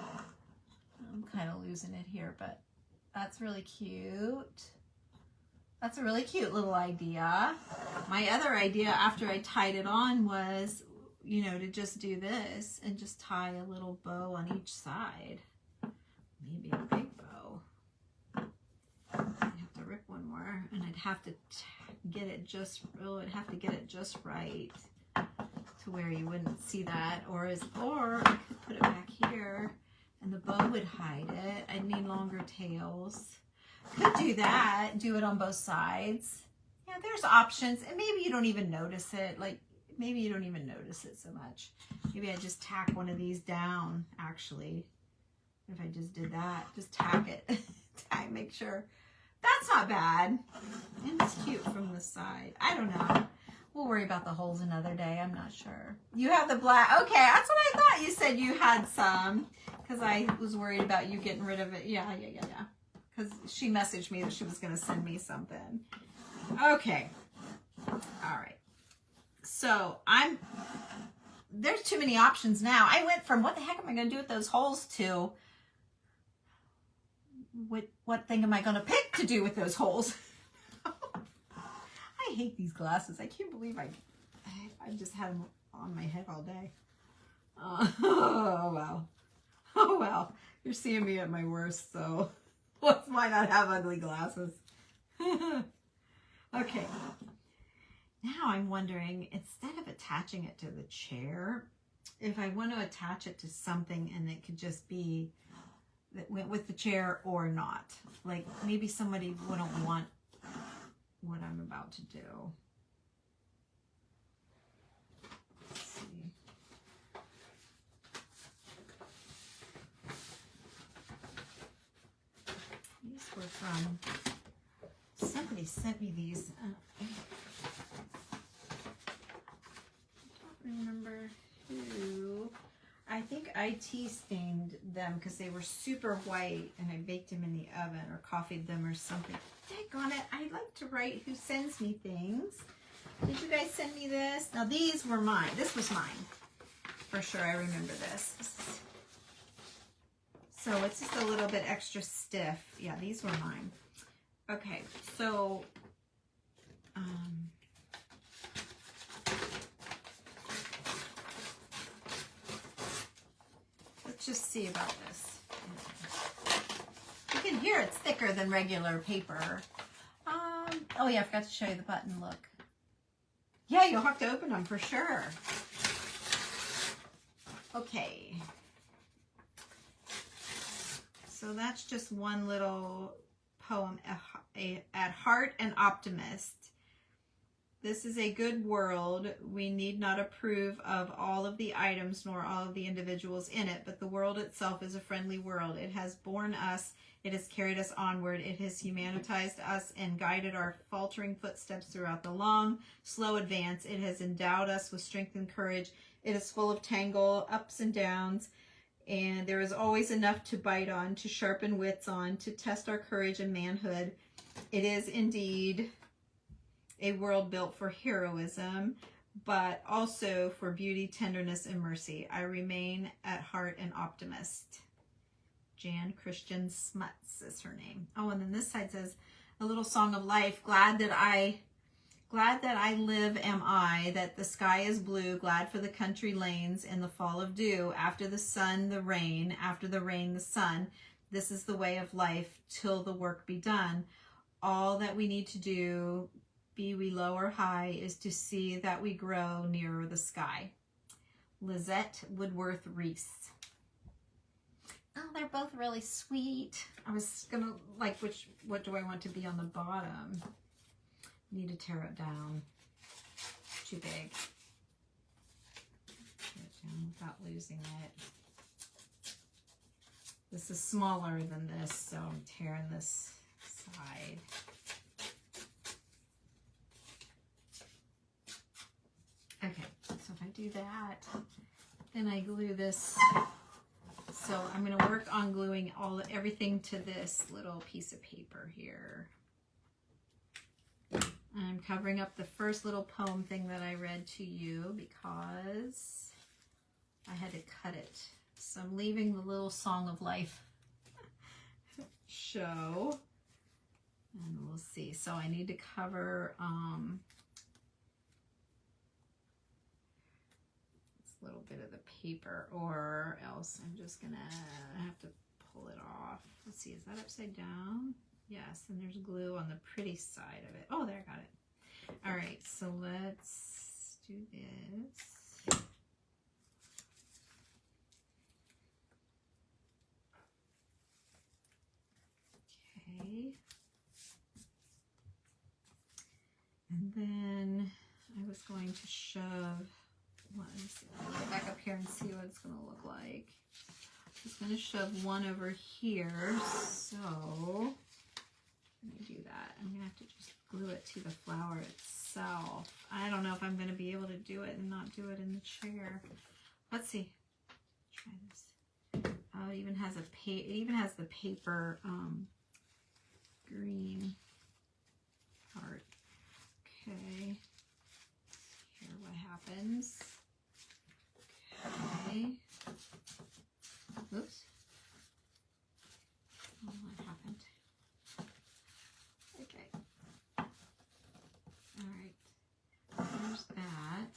I'm kind of losing it here, but that's really cute. That's a really cute little idea. My other idea after I tied it on was, to just do this and just tie a little bow on each side. Maybe a big bow. I'd have to rip one more, and I'd have to get it just right to where you wouldn't see that, or I could put it back here and the bow would hide it. I'd need longer tails. Could do that, do it on both sides. Yeah, there's options, and maybe you don't even notice it. Maybe you don't even notice it so much. Maybe I just tack one of these down, actually. If I just did that, just tack it. Make sure. That's not bad. And it's cute from the side. I don't know. We'll worry about the holes another day. I'm not sure. You have the black. Okay, that's what I thought. You said you had some, because I was worried about you getting rid of it. Yeah. Because she messaged me that she was going to send me something. Okay. All right. So there's too many options now. I went from what the heck am I going to do with those holes to what thing am I going to pick to do with those holes? I hate these glasses. I can't believe I just had them on my head all day. Oh, well. Oh, well. You're seeing me at my worst, so why not have ugly glasses? Okay. Now I'm wondering, instead of attaching it to the chair, if I want to attach it to something and it could just be that went with the chair or not. Like maybe somebody wouldn't want what I'm about to do. Let's see. These were from, somebody sent me these. I don't remember who. I think IT stained them because they were super white and I baked them in the oven or coffeed them or something. Daggone it, I like to write who sends me things. Did you guys send me this? Now these were mine. This was mine. For sure, I remember this. So it's just a little bit extra stiff. Yeah, these were mine. Okay, so let's just see about this. You can hear it's thicker than regular paper. Oh yeah, I forgot to show you the button, look. Yeah, you'll have to open them for sure. Okay. So that's just one little poem, At Heart an Optimist. This is a good world. We need not approve of all of the items nor all of the individuals in it, but the world itself is a friendly world. It has borne us, it has carried us onward, it has humanitized us and guided our faltering footsteps throughout the long, slow advance. It has endowed us with strength and courage. It is full of tangle, ups and downs, and there is always enough to bite on, to sharpen wits on, to test our courage and manhood. It is indeed a world built for heroism, but also for beauty, tenderness, and mercy. I remain at heart an optimist. Jan Christian Smuts is her name. Oh, and then this side says, a little song of life. Glad that I live am I, that the sky is blue, glad for the country lanes in the fall of dew, after the sun, the rain, after the rain, the sun. This is the way of life till the work be done. All that we need to do, be we low or high, is to see that we grow nearer the sky. Lizette Woodworth Reese. Oh, they're both really sweet. I was gonna, like, what do I want to be on the bottom? Need to tear it down. Too big. Tear it down without losing it. This is smaller than this, so I'm tearing this side. Okay, so if I do that, then I glue this. So I'm going to work on gluing everything to this little piece of paper here. I'm covering up the first little poem thing that I read to you because I had to cut it. So I'm leaving the little Song of Life show. And we'll see. So I need to cover this little bit of the paper, or else I'm just going to have to pull it off. Let's see, is that upside down? Yes, and there's glue on the pretty side of it. Oh, there, I got it. All right, so let's do this. Okay. And then I was going to shove, let's see, I'll go back up here and see what it's going to look like. I'm just going to shove one over here, so let me do that. I'm going to have to just glue it to the flower itself. I don't know if I'm going to be able to do it and not do it in the chair. Let's see. Try this. Oh, it even has the paper green part. Okay. Here what happens. Okay. Oops. Oh, what happened? that.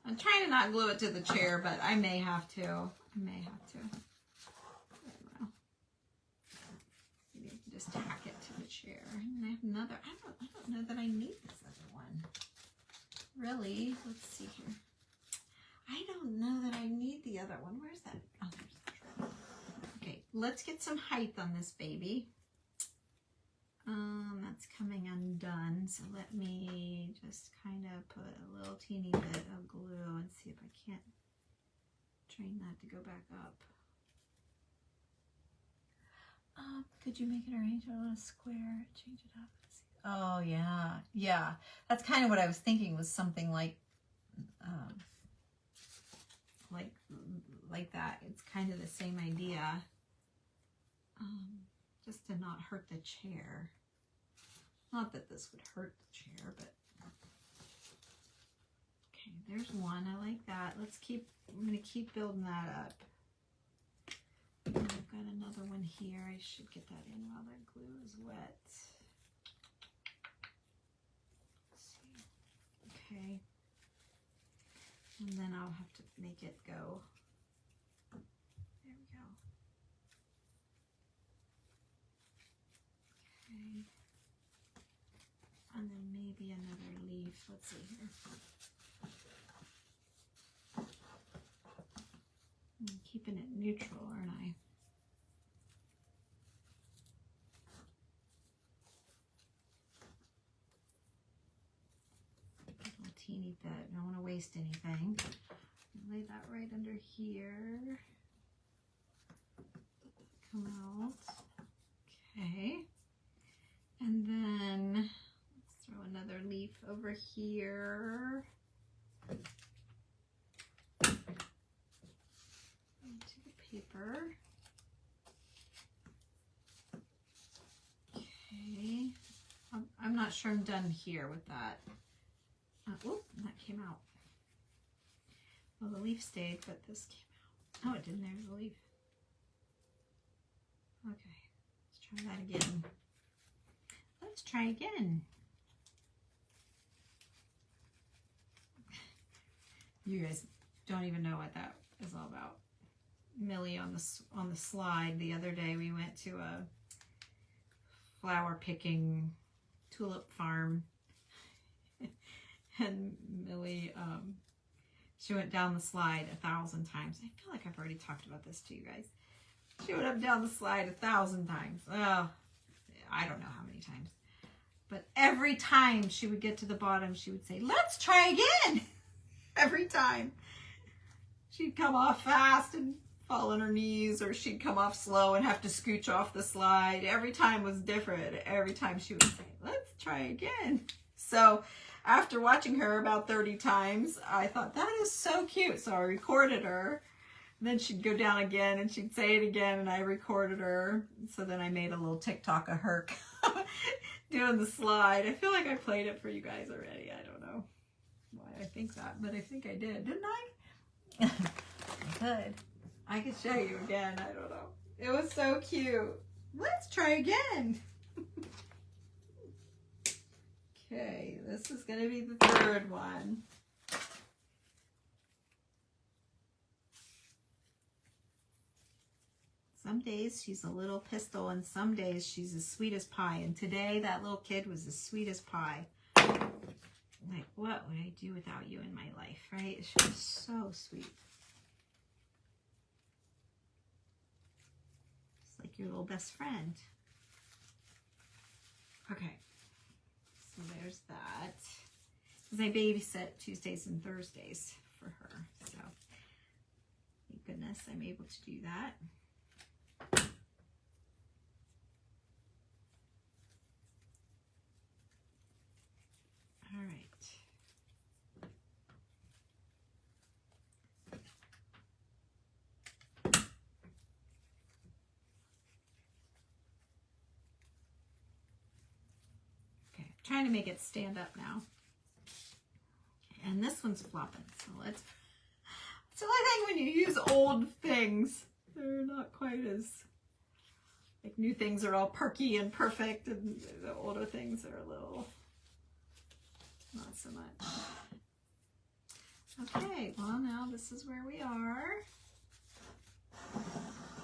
I'm trying to not glue it to the chair, but I may have to. I may have to. I don't know. Maybe I can just tack it to the chair. And I have another. I don't know that I need this other one. Really? Let's see here. I don't know that I need the other one. Where's that? Oh, there's the trim. Okay, let's get some height on this baby. That's coming undone, so let me just kind of put a little teeny bit of glue and see if I can't train that to go back up. Could you make it arrange it on a square, change it up? Oh yeah, yeah. That's kind of what I was thinking, was something like that. It's kind of the same idea, just to not hurt the chair. Not that this would hurt the chair, but okay, there's one. I like that. I'm going to keep building that up. And I've got another one here. I should get that in while that glue is wet. Let's see. Okay. And then I'll have to make it go. There we go. Okay. And then maybe another leaf. Let's see here. I'm keeping it neutral, aren't I? A little teeny bit. I don't want to waste anything. Lay that right under here. Come out. Okay. And then let's throw another leaf over here. Into the paper. Okay. I'm not sure I'm done here with that. Oh, that came out. Well, the leaf stayed, but this came out. Oh, it didn't. There's the leaf. Okay, let's try that again. Let's try again. You guys don't even know what that is all about. Millie on the slide the other day, we went to a flower picking tulip farm, and Millie, she went down the slide 1,000 times. I feel like I've already talked about this to you guys. She went up down the slide 1,000 times. Oh, I don't know how many times. But every time she would get to the bottom, she would say, "Let's try again." Every time. She'd come off fast and fall on her knees, or she'd come off slow and have to scooch off the slide. Every time was different. Every time she would say, "Let's try again." So after watching her about 30 times, I thought, that is so cute. So I recorded her. Then she'd go down again and she'd say it again, and I recorded her. So then I made a little TikTok of her doing the slide. I feel like I played it for you guys already. I don't know why I think that, but I think I did. Didn't I? I could. I could show you again. I don't know. It was so cute. Let's try again. Okay, this is going to be the third one. Some days she's a little pistol, and some days she's as sweet as pie. And today that little kid was as sweet as pie. Like, what would I do without you in my life, right? She was so sweet. It's like your little best friend. Okay. So there's that. Because I babysit Tuesdays and Thursdays for her. So thank goodness I'm able to do that. All right. Okay, I'm trying to make it stand up now. And this one's flopping, so let's... So I think when you use old things, they're not quite as... Like, new things are all perky and perfect, and the older things are a little... Not so much. Okay, well now this is where we are.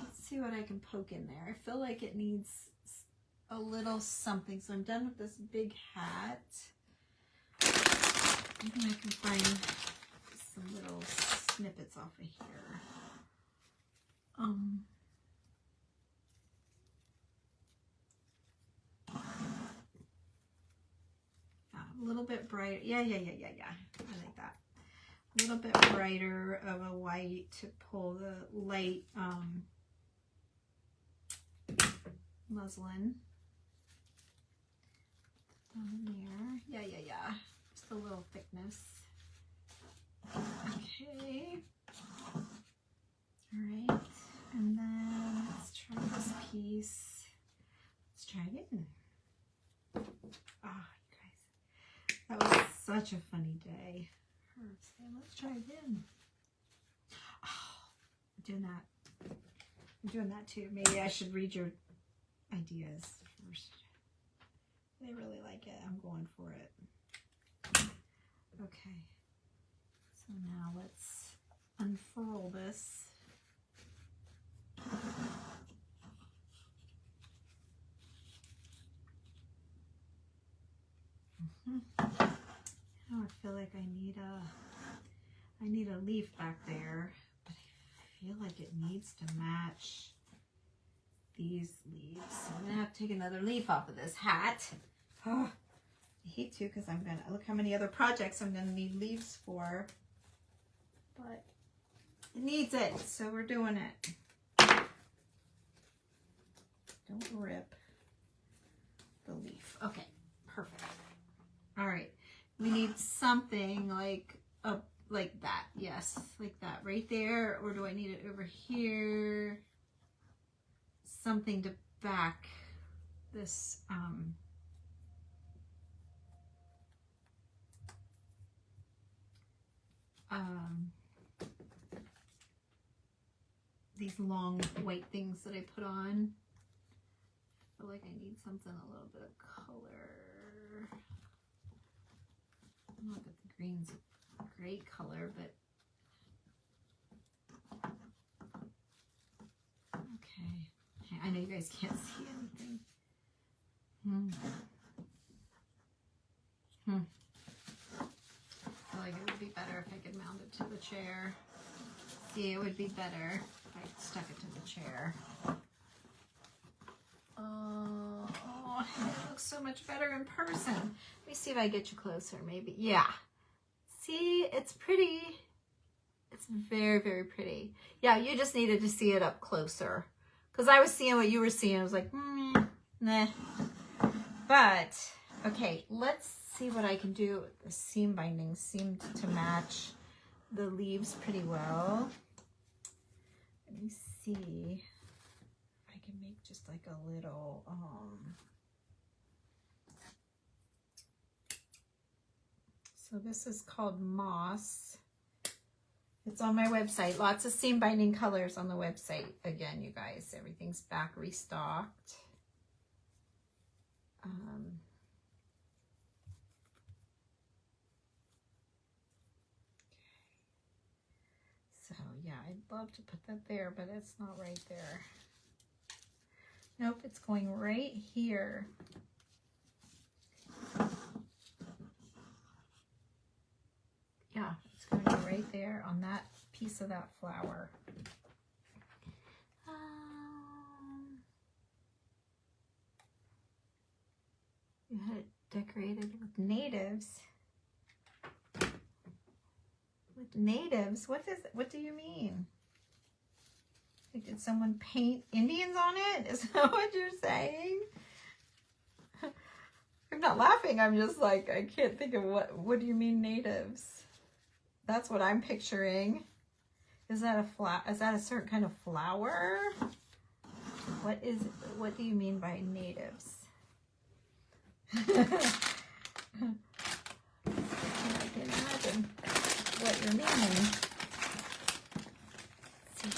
Let's see what I can poke in there. I feel like it needs a little something. So I'm done with this big hat. Maybe I can find some little snippets off of here. A little bit brighter. Yeah. I like that. A little bit brighter of a white to pull the light muslin on there. Yeah. Just a little thickness. Okay. All right. And then let's try this piece. Let's try it in. Ah, you guys. That was such a funny day. Let's try again. Oh, I'm doing that too. Maybe I should read your ideas first. They really like it. I'm going for it. Okay. So now let's unfurl this. Now I feel like I need a leaf back there, but I feel like it needs to match these leaves. So I'm gonna have to take another leaf off of this hat. Oh, I hate to, because I'm gonna look how many other projects I'm gonna need leaves for, but it needs it, so we're doing it. Don't rip the leaf. Okay, perfect. All right, we need something like that. Yes, like that right there. Or do I need it over here? Something to back this these long white things that I put on. I feel like I need something a little bit of color. Not that the green's a great color, but okay. I know you guys can't see anything. I feel like it would be better if I could mount it to the chair. See, it would be better if I stuck it to the chair. Oh, it looks so much better in person. Let me see if I get you closer, maybe. Yeah. See, it's pretty. It's very, very pretty. Yeah, you just needed to see it up closer. Because I was seeing what you were seeing. I was like, nah. But, okay, let's see what I can do. The seam bindings seemed to match the leaves pretty well. Let me see if I can make just like a little, so this is called Moss. It's on my website. Lots of seam binding colors on the website. Again, you guys, everything's back restocked. So yeah, I'd love to put that there, but it's not right there. Nope, it's going right here. Yeah, it's going to be right there on that piece of that flower. You had it decorated with natives. With natives? What do you mean? Like, did someone paint Indians on it? Is that what you're saying? I'm not laughing. I'm just like, I can't think of what do you mean natives? That's what I'm picturing. Is that a flower? Is that a certain kind of flower? What do you mean by natives? I can imagine what you're meaning. See,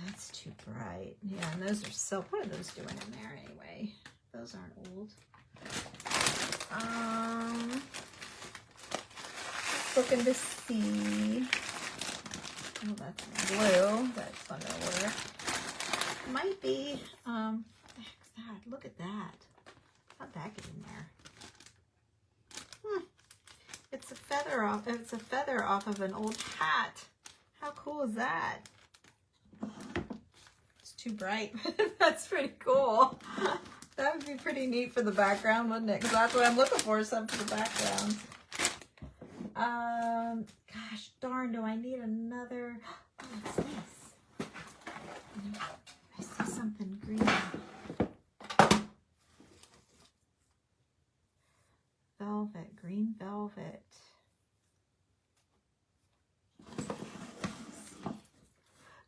that's too bright. Yeah, and those are silk. What are those doing in there anyway? Those aren't old. Let's looking to see. Oh, that's blue. That's not gonna work. Might be. What the heck's that? Look at that. How'd that get in there? It's a feather off. It's a feather off of an old hat. How cool is that? It's too bright. That's pretty cool. That would be pretty neat for the background, wouldn't it? Because that's what I'm looking for, something for the background. Gosh darn, do I need another? Oh, what's this? I see something green. Velvet, green velvet.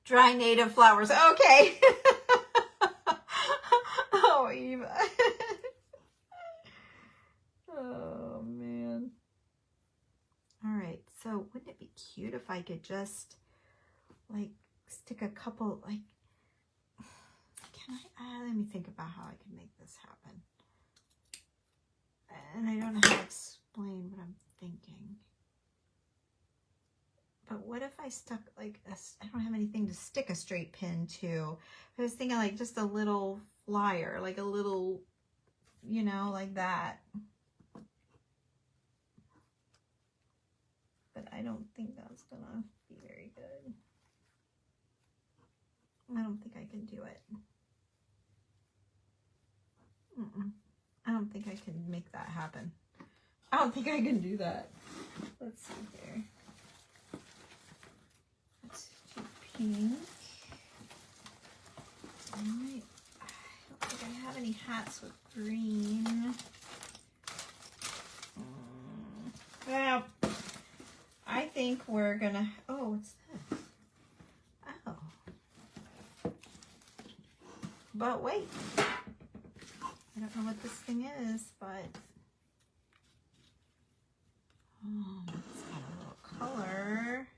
Dry native flowers. Okay. Oh, Eva. Oh, man. All right. So wouldn't it be cute if I could just like stick a couple, like, can I, let me think about how I can make this happen. And I don't know how to explain what I'm thinking. But what if I stuck like a, I don't have anything to stick a straight pin to. I was thinking like just a little flyer, like a little, you know, like that. But I don't think that's gonna be very good. I don't think I can do it. I don't think I can make that happen. I don't think I can do that. Let's see here. Let's do pink. All right. I don't think I have any hats with green. Well, I think we're gonna, oh, what's this? Oh. But wait. I don't know what this thing is, but oh, it's got a little color.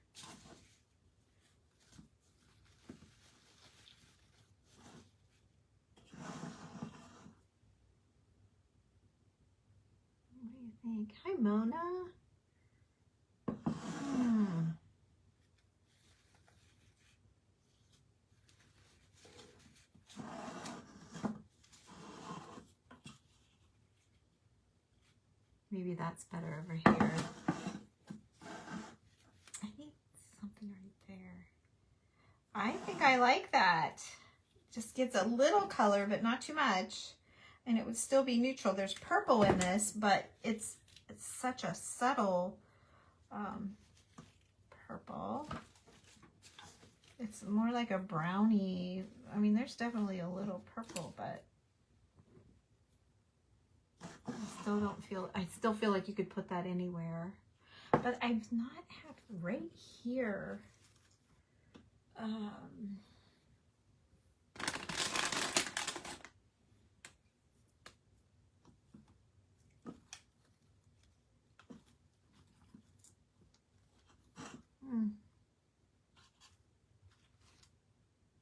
What do you think? Hi, Mona. Maybe that's better over here. I need something right there. I think I like that. Just gets a little color, but not too much. And it would still be neutral. There's purple in this, but it's such a subtle purple. It's more like a brownie. I mean, there's definitely a little purple, but I still feel like you could put that anywhere. But I've not had right here.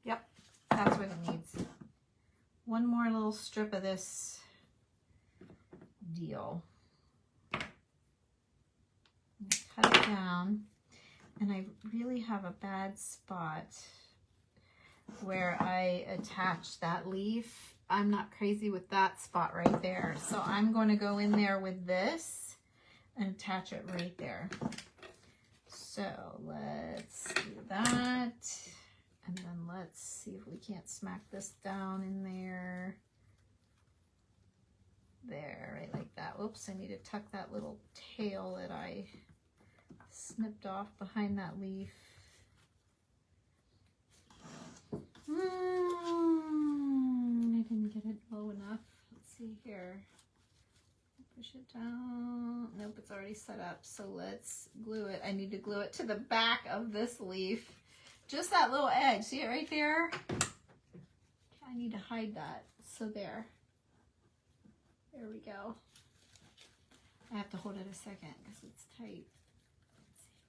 Yep, that's what it needs. One more little strip of this deal. Cut it down, and I really have a bad spot where I attach that leaf. I'm not crazy with that spot right there, so I'm going to go in there with this and attach it right there. So let's do that, and then let's see if we can't smack this down in there. There, right like that. Whoops, I need to tuck that little tail that I snipped off behind that leaf. I didn't get it low enough. Let's see here. Push it down. Nope, it's already set up. So let's glue it. I need to glue it to the back of this leaf. Just that little edge. See it right there? I need to hide that. So there. There we go. I have to hold it a second because it's tight. Let's see.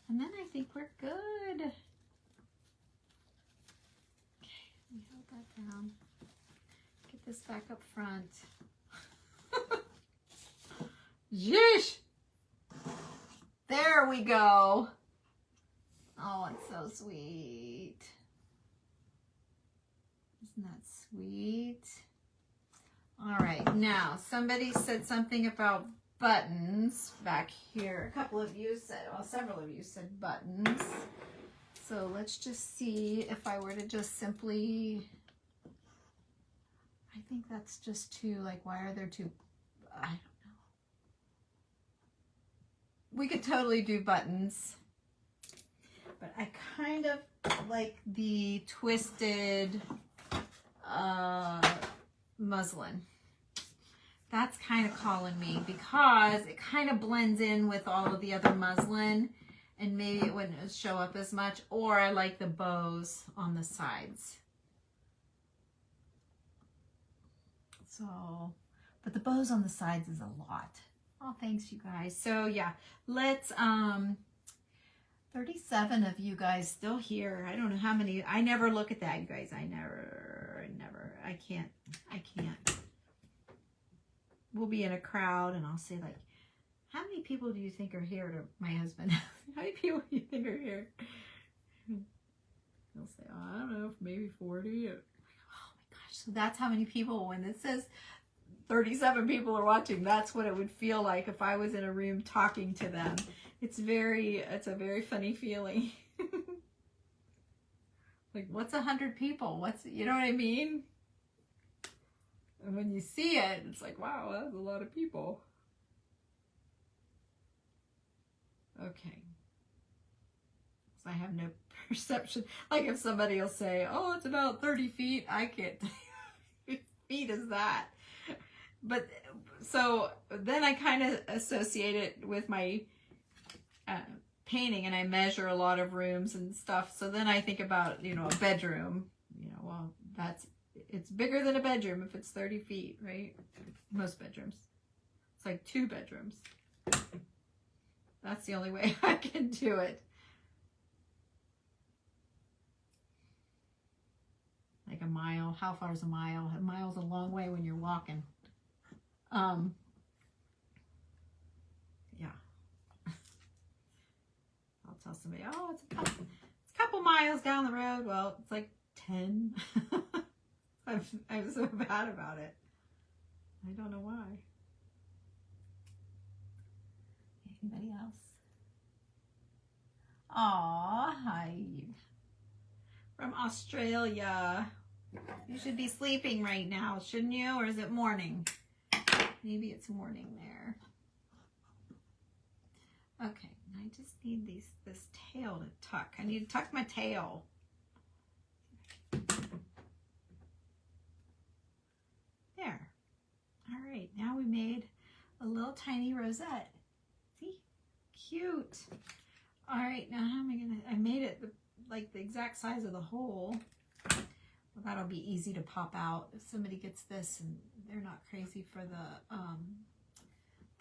And then I think we're good. Okay, we hold that down. Get this back up front. Yeesh! There we go. Oh, it's so sweet. Isn't that sweet? All right, now somebody said something about buttons back here. A couple of you said, well, several of you said buttons. So let's just see if I were to just simply, I think that's just two, like, why are there two? I don't know. We could totally do buttons, but I kind of like the twisted muslin. That's kind of calling me because it kind of blends in with all of the other muslin and maybe it wouldn't show up as much. Or I like the bows on the sides. So, but the bows on the sides is a lot. Oh, thanks you guys. So yeah, let's, 37 of you guys still here. I don't know how many, I never look at that, you guys. I can't. We'll be in a crowd and I'll say like, how many people do you think are here? To my husband, how many people do you think are here? He'll say, oh, I don't know, maybe 40. Oh my gosh, so that's how many people, when it says 37 people are watching, that's what it would feel like if I was in a room talking to them. It's a very funny feeling. Like, what's 100 people? You know what I mean? And when you see it, it's like, wow, that's a lot of people. Okay. So I have no perception. Like if somebody will say, oh, it's about 30 feet, I can't tell you how many feet is that. But so then I kind of associate it with my painting, and I measure a lot of rooms and stuff. So then I think about, you know, a bedroom, you know, well, it's bigger than a bedroom if it's 30 feet, right? Most bedrooms. It's like 2 bedrooms. That's the only way I can do it. Like a mile. How far is a mile? A mile's a long way when you're walking. Yeah. I'll tell somebody, oh, it's a couple miles down the road. Well, it's like 10. I'm so bad about it. I don't know why. Anybody else? Aw, hi. From Australia. You should be sleeping right now, shouldn't you? Or is it morning? Maybe it's morning there. Okay, I just need this tail to tuck. I need to tuck my tail. There. All right, now we made a little tiny rosette. See? Cute. All right, now how am I made it like the exact size of the hole. Well, that'll be easy to pop out. If somebody gets this and they're not crazy for the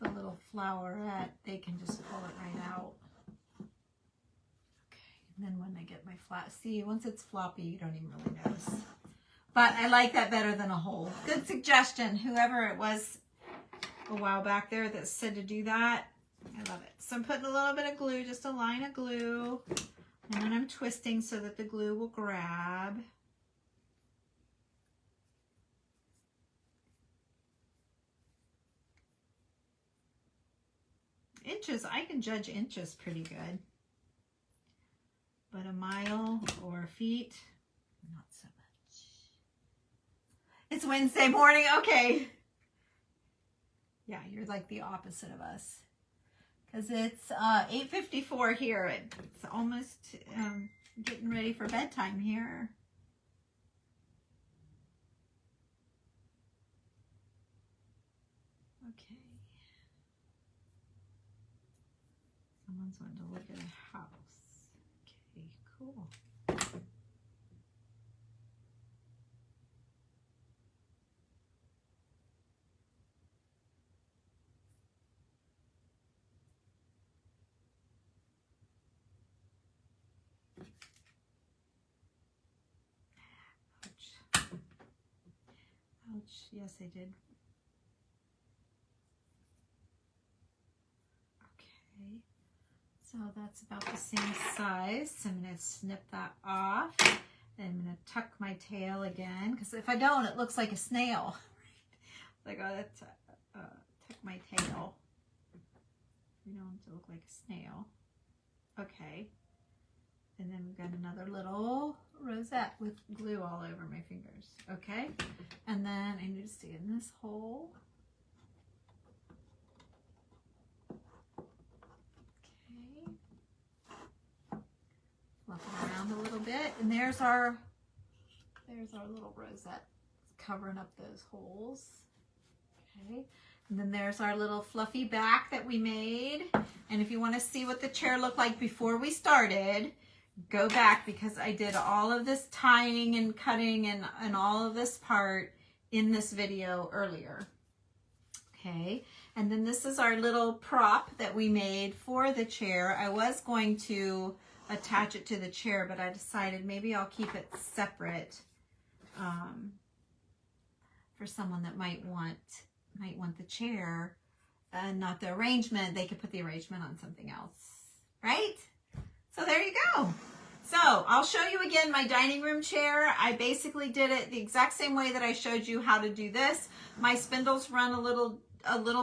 little flowerette, they can just pull it right out. Okay, and then when I get my flat, see, once it's floppy, you don't even really notice. But I like that better than a hole. Good suggestion, whoever it was a while back there that said to do that. I love it. So I'm putting a little bit of glue, just a line of glue, and then I'm twisting so that the glue will grab. Inches, I can judge inches pretty good. But a mile or feet, not so much. It's Wednesday morning, okay. Yeah, you're like the opposite of us. Because it's 8:54 here. It's almost getting ready for bedtime here. Okay. Someone's wanting to look at a house. Okay, cool. Ouch. Ouch. Yes, I did. Okay. So that's about the same size. So I'm going to snip that off. Then I'm going to tuck my tail again, because if I don't, it looks like a snail. Like, oh, that's tuck my tail. You don't want it to look like a snail. Okay. And then we've got another little rosette with glue all over my fingers. Okay. And then I need to stay in this hole. Okay. Fluff it around a little bit. And there's our little rosette covering up those holes. Okay. And then there's our little fluffy back that we made. And if you want to see what the chair looked like before we started, go back, because I did all of this tying and cutting and all of this part in this video earlier. Okay. And then this is our little prop that we made for the chair. I was going to attach it to the chair, but I decided maybe I'll keep it separate for someone that might want the chair and not the arrangement. They could put the arrangement on something else, right? So there you go. So I'll show you again my dining room chair. I basically did it the exact same way that I showed you how to do this. My spindles run a little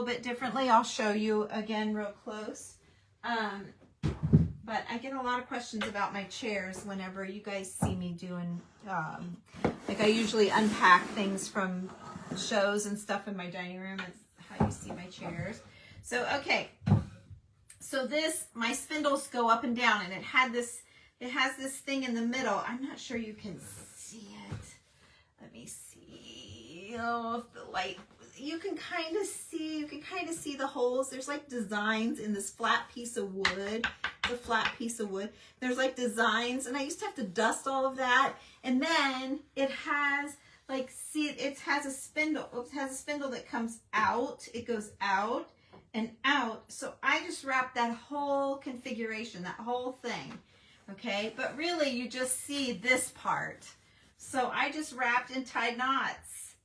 bit differently. I'll show you again real close. But I get a lot of questions about my chairs whenever you guys see me doing, like I usually unpack things from shows and stuff in my dining room. That's how you see my chairs. So, okay. So my spindles go up and down, and it has this thing in the middle. I'm not sure you can see it. Let me see. Oh, if the light, you can kind of see the holes. There's like designs in this flat piece of wood. The flat piece of wood. There's like designs, and I used to have to dust all of that. And then it has like, see, it has a spindle. It has a spindle that comes out. It goes out and out. So I just wrapped that whole configuration, that whole thing. Okay, but really you just see this part. So I just wrapped and tied knots.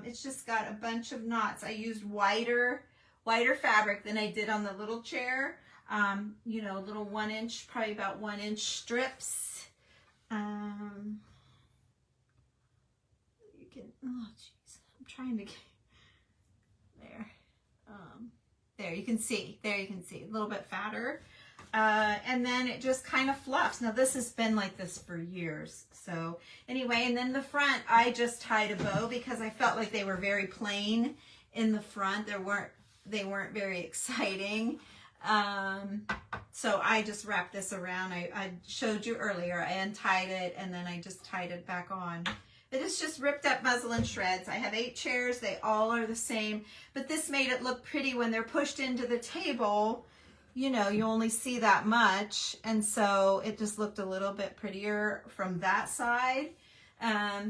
It's just got a bunch of knots. I used wider fabric than I did on the little chair. You know, little 1 inch, probably about 1 inch strips. You can, oh jeez, I'm trying to get, there. There you can see, a little bit fatter. And then it just kind of fluffs. Now this has been like this for years. So anyway, and then the front, I just tied a bow because I felt like they were very plain in the front. They weren't very exciting. So I just wrapped this around. I showed you earlier. I untied it and then I just tied it back on. It is just ripped up muslin shreds. I have 8 chairs. They all are the same, but this made it look pretty when they're pushed into the table. You know, you only see that much, and so it just looked a little bit prettier from that side.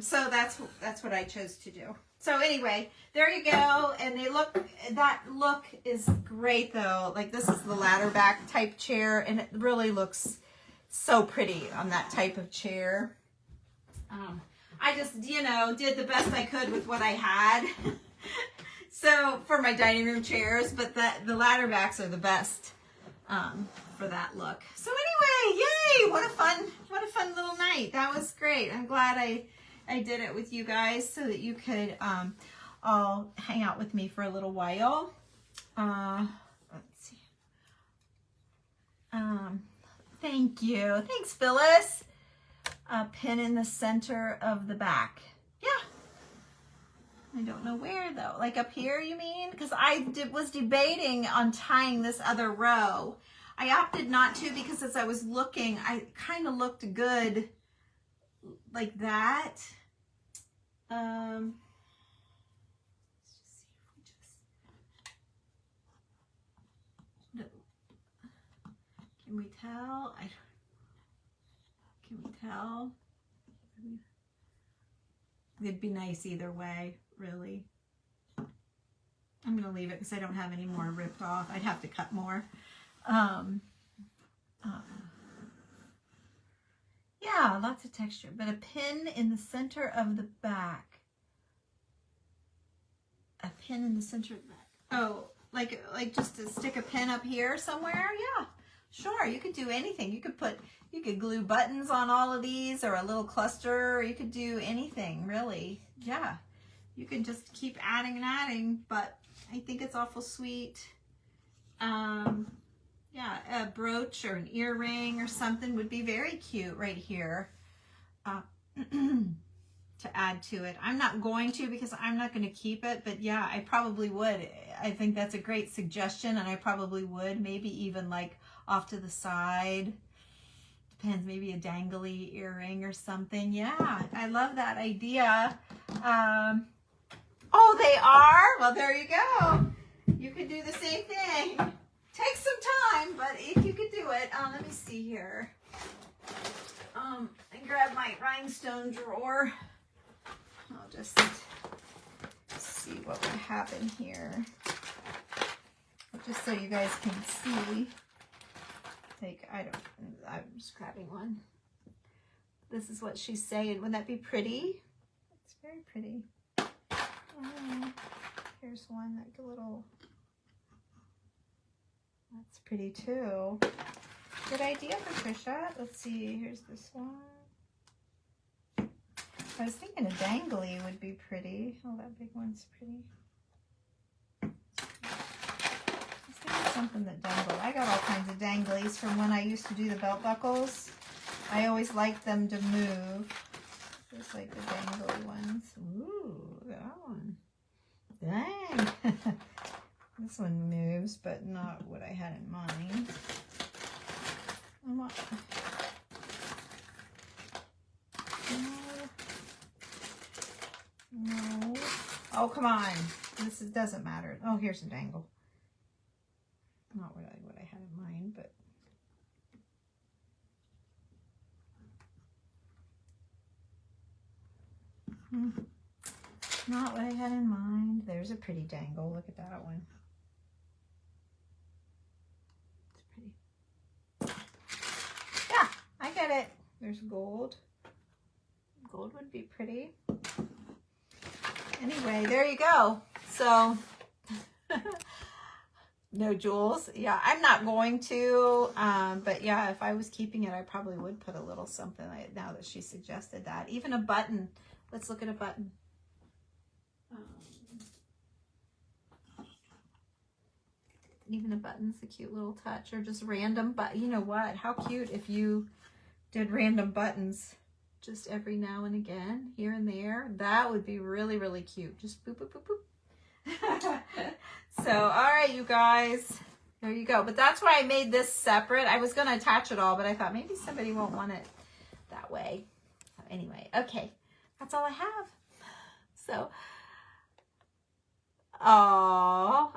So that's what I chose to do. So anyway, there you go. And that look is great though. Like this is the ladder back type chair, and it really looks so pretty on that type of chair. I just, you know, did the best I could with what I had. So for my dining room chairs, but the ladder backs are the best for that look. So anyway, yay! What a fun little night. That was great. I'm glad I did it with you guys so that you could all hang out with me for a little while. Let's see. Thank you. Thanks, Phyllis. A pin in the center of the back. Yeah. I don't know where though. Like up here, you mean? Because I was debating on tying this other row. I opted not to because as I was looking, I kind of looked good like that. Let's just see if can we tell? Can we tell? It'd be nice either way, really. I'm going to leave it because I don't have any more ripped off. I'd have to cut more. Yeah, lots of texture, but a pin in the center of the back. A pin in the center of the back. Oh, like just to stick a pin up here somewhere? Yeah, Sure, you could do anything. You could glue buttons on all of these, or a little cluster, or you could do anything, really. Yeah, you can just keep adding and adding, but I think it's awful sweet. Yeah, a brooch or an earring or something would be very cute right here to add to it. I'm not going to, because I'm not going to keep it, but yeah, I probably would. I think that's a great suggestion, and I probably would, maybe even like off to the side. Depends, maybe a dangly earring or something. Yeah, I love that idea. Oh, they are? Well, there you go. You could do the same thing. Take some time, but if you could do it. Let me see here. I grab my rhinestone drawer. I'll just see what we have in here. Just so you guys can see. I'm just grabbing one. This is what she's saying. Wouldn't that be pretty? It's very pretty. Here's one, like a little, that's pretty too. Good idea, Patricia. Let's see, here's this one. I was thinking a dangly would be pretty. Oh, that big one's pretty. Let's think something that dangle. I got all kinds of danglies from when I used to do the belt buckles. I always liked them to move. Just like the dangly ones. Ooh, that one. Dang. This one moves, but not what I had in mind. No. Oh, come on. This doesn't matter. Oh, here's a dangle. Not really what I had in mind, but. Not what I had in mind. There's a pretty dangle. Look at that one. It's pretty. Yeah, I get it. There's gold. Gold would be pretty. Anyway, there you go. So, no jewels. Yeah, I'm not going to. But yeah, if I was keeping it, I probably would put a little something like, now that she suggested that. Even a button. Let's look at a button. Even a button's a cute little touch, or just random, but you know what? How cute if you did random buttons just every now and again, here and there. That would be really, really cute. Just boop, boop, boop, boop. So, all right, you guys, there you go. But that's why I made this separate. I was going to attach it all, but I thought maybe somebody won't want it that way. So anyway, okay, that's all I have. So, oh,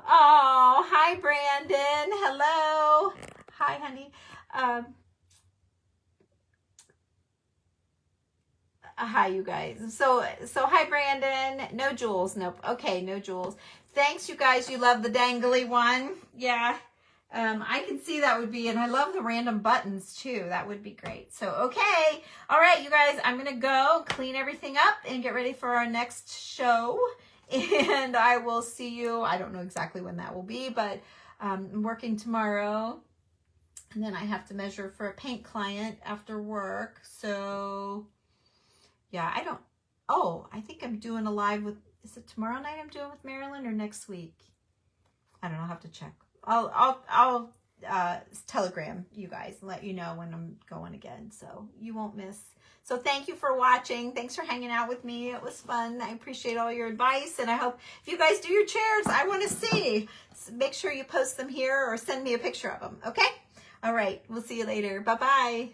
hi, Brandon. Hello. Hi, honey. Hi, you guys. So hi, Brandon. No jewels. Nope. Okay, no jewels. Thanks, you guys. You love the dangly one. Yeah. I can see that would be, and I love the random buttons too. That would be great. So, okay. All right, you guys, I'm going to go clean everything up and get ready for our next show. And I will see you. I don't know exactly when that will be, but I'm working tomorrow. And then I have to measure for a paint client after work. So, yeah, I think I'm doing a live with, is it tomorrow night I'm doing with Marilyn or next week? I don't know. I'll have to check. I'll telegram you guys and let you know when I'm going again, so you won't miss. So thank you for watching. Thanks for hanging out with me. It was fun. I appreciate all your advice, and I hope if you guys do your chairs, I want to see. So make sure you post them here or send me a picture of them, okay? All right. We'll see you later. Bye-bye.